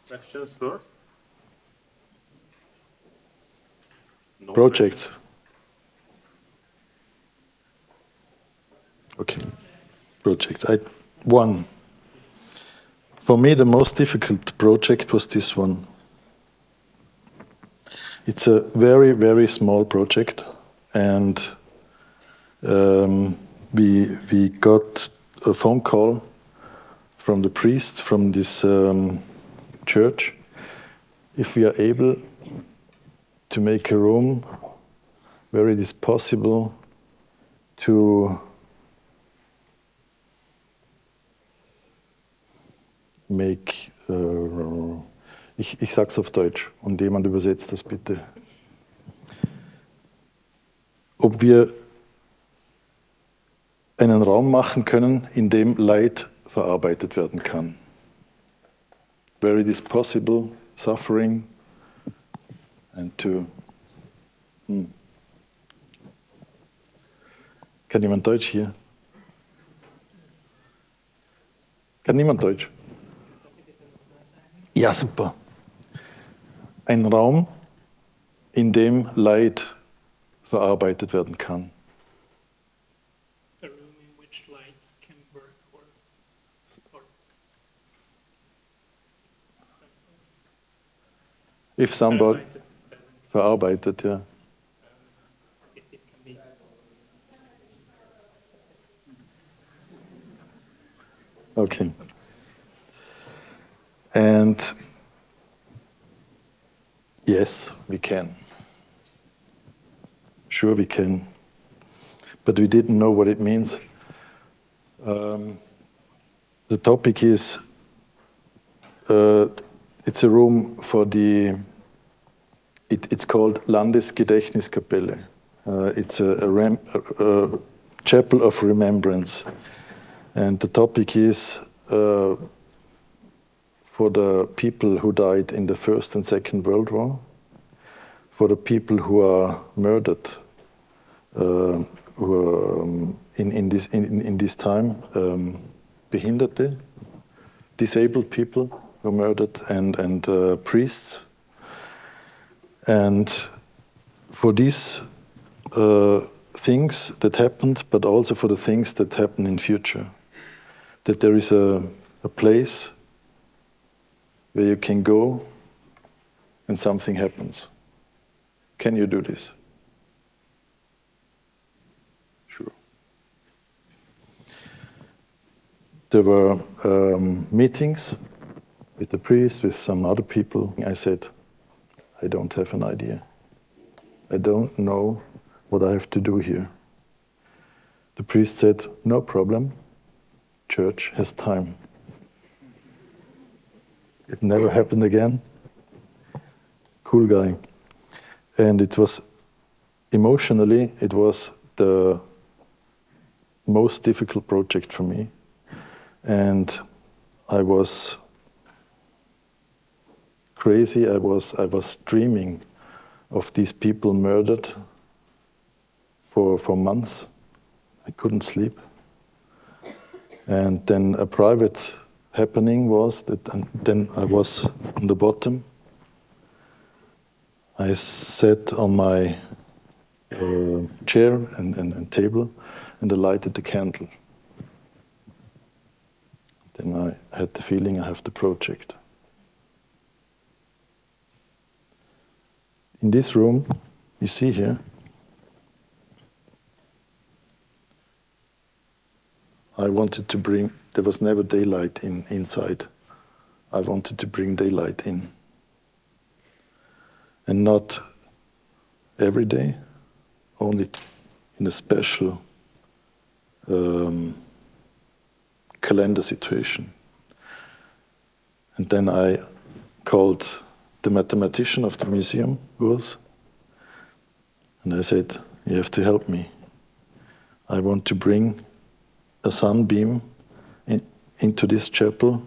Questions first? No projects. Okay. Projects. One. For me, the most difficult project was this one. It's a very, very small project, and we got a phone call from the priest from this church if we are able to make a room where it is possible to make, ich sag's auf Deutsch und jemand übersetzt das bitte. Ob wir einen Raum machen können, in dem Leid verarbeitet werden kann. Where it is possible, suffering, and to... Kann jemand Deutsch hier? Kann niemand Deutsch? Ja, super. Ein Raum, in dem Leid verarbeitet werden kann. A room in which light can work or If somebody verarbeitet, ja. Okay. And yes, we can. Sure, we can. But we didn't know what it means. The topic is, it's a room for the, it's called Landesgedächtniskapelle. It's a chapel of remembrance. And the topic is for the people who died in the First and Second World War, for the people who are murdered who are in this time, Behinderte, disabled people were murdered and priests. And for these things that happened, but also for the things that happen in future, that there is a place where you can go and something happens. Can you do this? Sure. There were meetings with the priest, with some other people. I said, I don't have an idea. I don't know what I have to do here. The priest said, no problem. Church has time. It never happened again. Cool guy. And it was, emotionally, it was the most difficult project for me. And I was crazy. I was dreaming of these people murdered for months. I couldn't sleep. And then a private happening was that, and then I was on the bottom. I sat on my chair and table, and I lighted the candle. Then I had the feeling I have the project. In this room, you see here, I wanted to bring, there was never daylight inside. I wanted to bring daylight in. And not every day, only in a special calendar situation. And then I called the mathematician of the museum, Urs, and I said, you have to help me. I want to bring a sunbeam into this chapel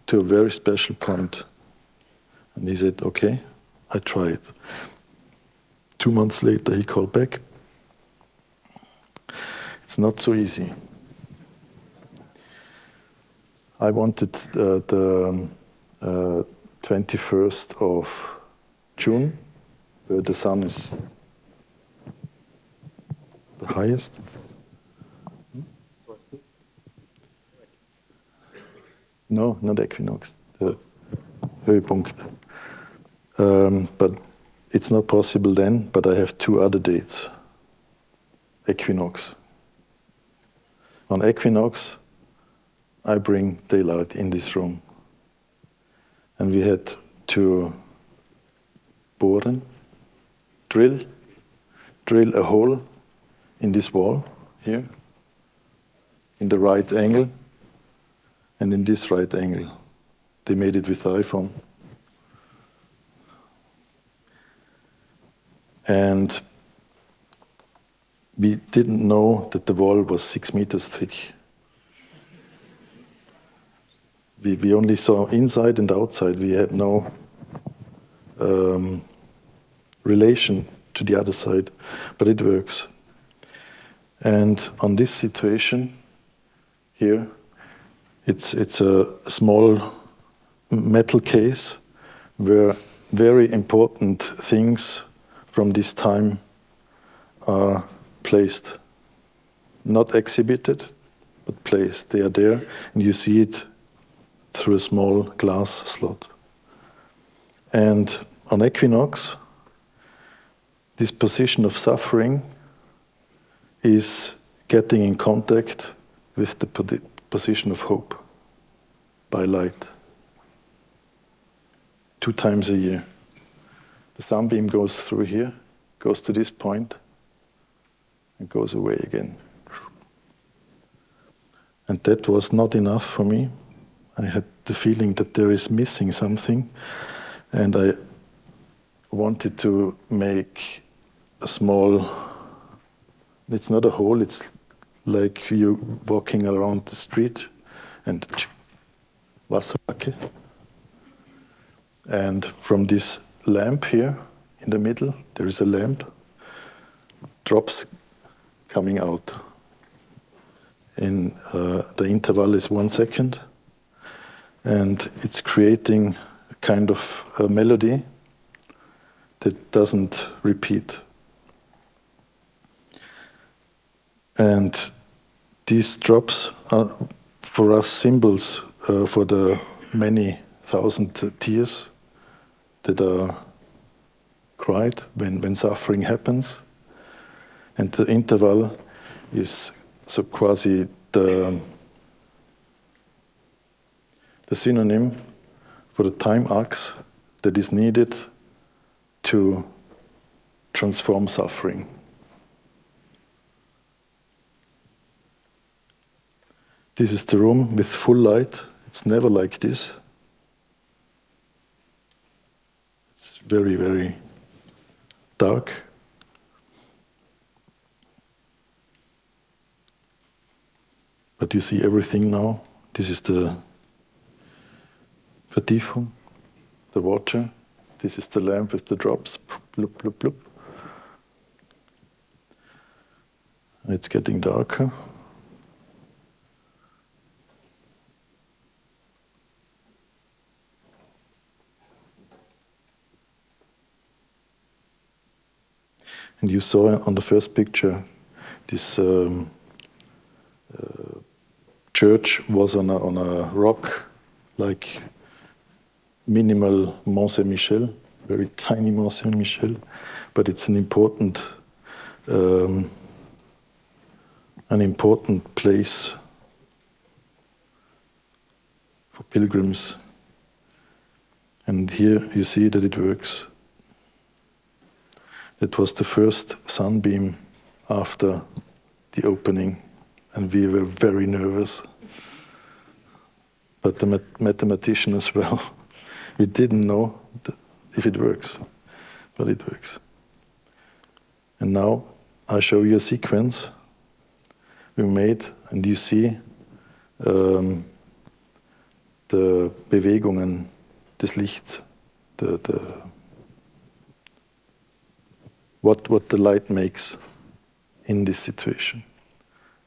to a very special point. And he said, okay, I try it. 2 months later, he called back. It's not so easy. I wanted the 21st of June, where the sun is the highest. No, not equinox, the Höhepunkt. But it's not possible then, but I have 2 other dates. Equinox. On equinox, I bring daylight in this room. And we had to bohren, drill a hole in this wall here, in the right angle, and in this right angle. They made it with the iPhone. And we didn't know that the wall was 6 meters thick. We only saw inside and outside. We had no relation to the other side, but it works. And on this situation here, it's a small metal case where very important things from this time are placed. Not exhibited, but placed. They are there, and you see it through a small glass slot. And on equinox, this position of suffering is getting in contact with the position of hope by light. 2 times a year. The sunbeam goes through here, goes to this point, and goes away again. And that was not enough for me. I had the feeling that there is missing something, and I wanted to make a small, it's not a hole, it's like you walking around the street and Wasserwacke. And from this lamp here in the middle, there is a lamp, drops coming out. In the interval is 1 second. and it's creating a kind of a melody that doesn't repeat. And these drops are for us symbols for the many thousand tears that are cried when suffering happens. And the interval is so quasi the synonym for the time arcs that is needed to transform suffering. This is the room with full light. It's never like this. It's very, very dark. But you see everything now. This is the Vertiefung, the water. This is the lamp with the drops. Bloop, bloop, bloop. It's getting darker. And you saw on the first picture, this church was on a rock, like minimal Mont Saint-Michel, very tiny Mont Saint-Michel, but it's an important place for pilgrims. And here you see that it works. It was the first sunbeam after the opening, and we were very nervous. But the mathematician as well, we didn't know if it works, but it works. And now I show you a sequence we made, and you see the Bewegungen des Lichts, what the light makes in this situation.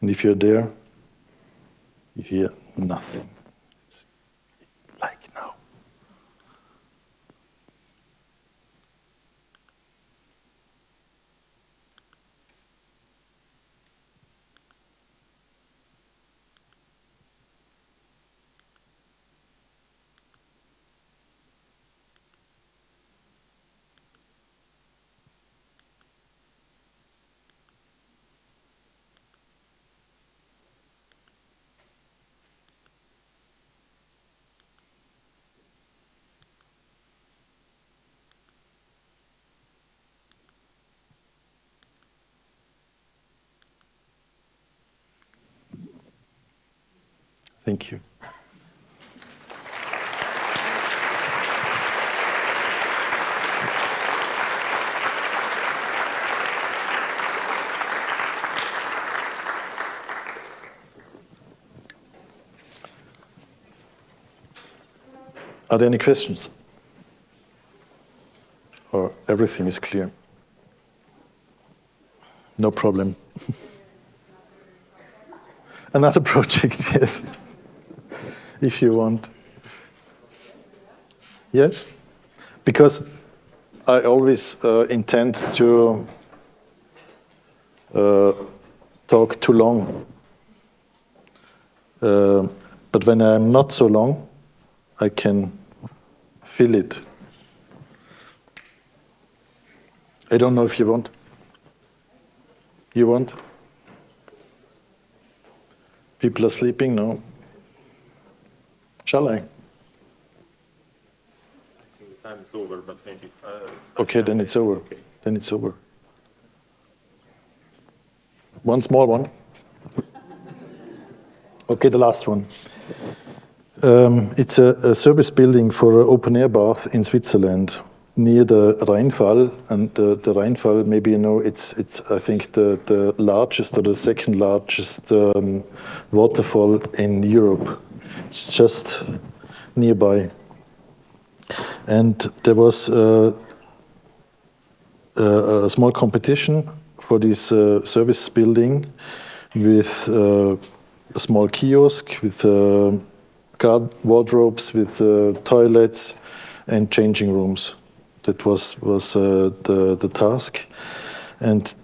And if you're there, you hear nothing. It's like now. Thank you. Are there any questions? Or everything is clear? No problem. Another project, yes. If you want. Yes? Because I always intend to talk too long. But when I'm not so long, I can feel it. I don't know if you want. You want? People are sleeping? No. Shall I? I think the time is over, but maybe. Okay, then it's over. Okay. Then it's over. One small one. Okay, the last one. It's a service building for an open-air bath in Switzerland, near the Rheinfall. And the Rheinfall, maybe you know, it's I think the largest or the second largest waterfall in Europe. It's just nearby. And there was a small competition for this service building with a small kiosk with wardrobes with toilets and changing rooms. That was the task. And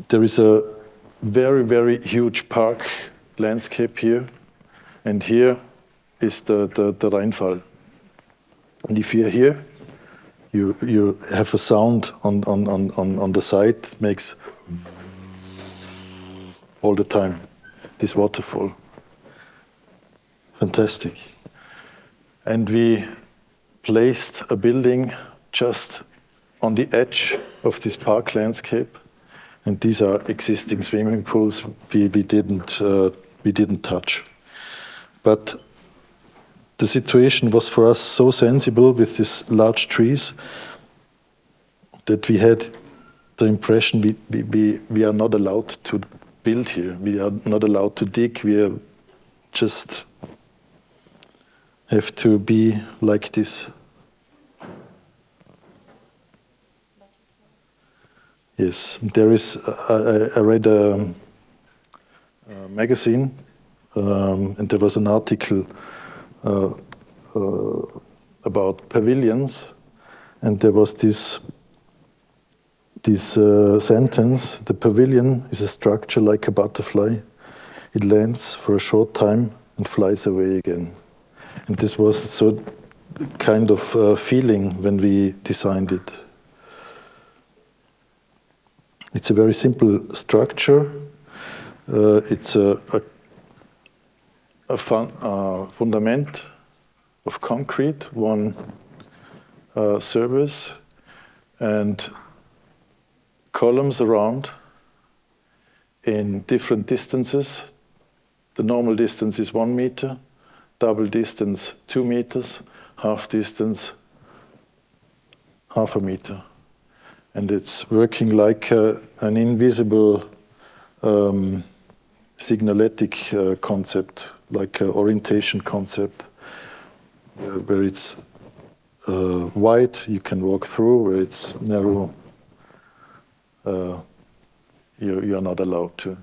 there is a very, very huge park landscape here. And here is the Rheinfall. And if you're here, you have a sound on the side, makes all the time, this waterfall. Fantastic. And we placed a building just on the edge of this park landscape. And these are existing swimming pools we didn't touch. But the situation was for us so sensible with these large trees that we had the impression we are not allowed to build here. We are not allowed to dig. We are just have to be like this. Yes, there is. I read a magazine, and there was an article about pavilions, and there was this sentence: "The pavilion is a structure like a butterfly. It lands for a short time and flies away again." And this was so kind of feeling when we designed it. It's a very simple structure. It's a fundament of concrete, one surface, and columns around in different distances. The normal distance is 1 meter, double distance 2 meters, half distance half a meter. And it's working like an invisible signalétic concept, like an orientation concept, where it's wide, you can walk through, where it's narrow, you're not allowed to.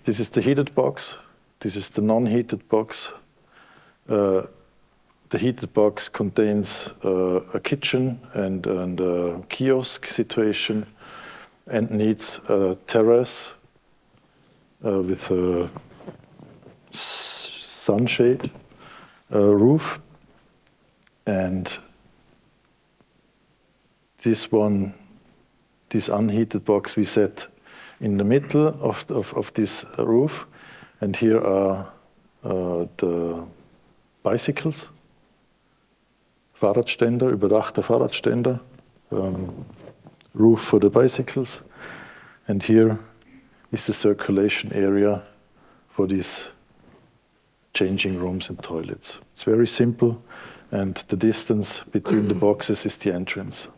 This is the heated box. This is the non-heated box. The heated box contains a kitchen and a kiosk situation, and needs a terrace with a sunshade roof. And this unheated box we set in the middle of this roof. And here are the bicycles. Fahrradständer, überdachter Fahrradständer, roof for the bicycles. And here is the circulation area for these changing rooms and toilets. It's very simple, and the distance between the boxes is the entrance.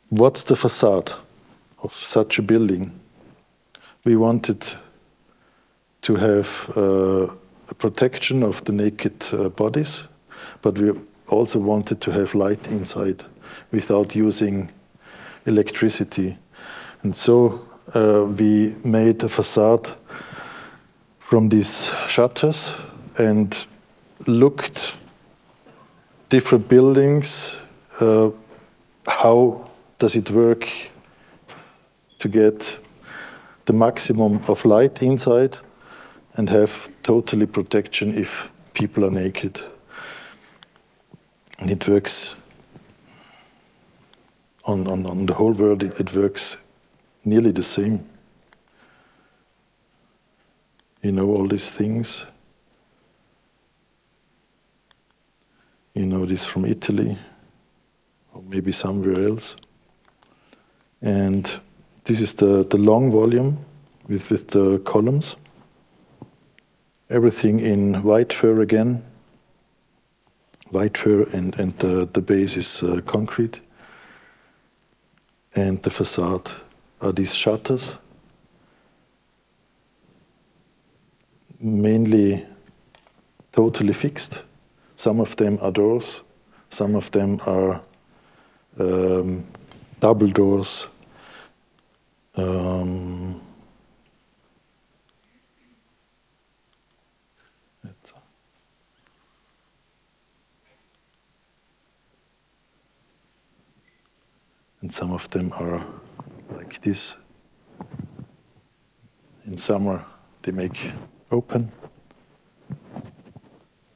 What's the facade of such a building? We wanted to have a protection of the naked bodies, but we also wanted to have light inside without using electricity. And so we made a facade from these shutters and looked different buildings, how does it work to get the maximum of light inside and have totally protection if people are naked. And it works on the whole world, it works nearly the same. You know all these things. You know this from Italy, or maybe somewhere else. And this is the long volume with the columns. Everything in white fur again. White fur and the base is concrete. And the facade are these shutters. Mainly totally fixed. Some of them are doors. Some of them are double doors. And some of them are like this. In summer, they make open,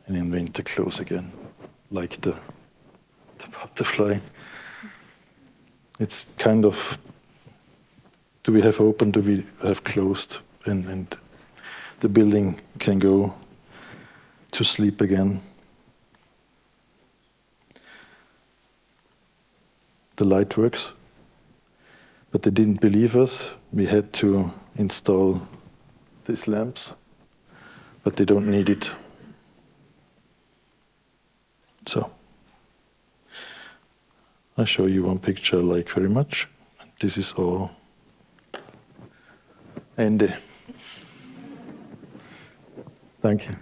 and in winter close again, like the butterfly. It's kind of, do we have open, do we have closed, and the building can go to sleep again. The light works, but they didn't believe us. We had to install these lamps, but they don't need it. So, I show you one picture I like very much. This is all Ende. Thank you.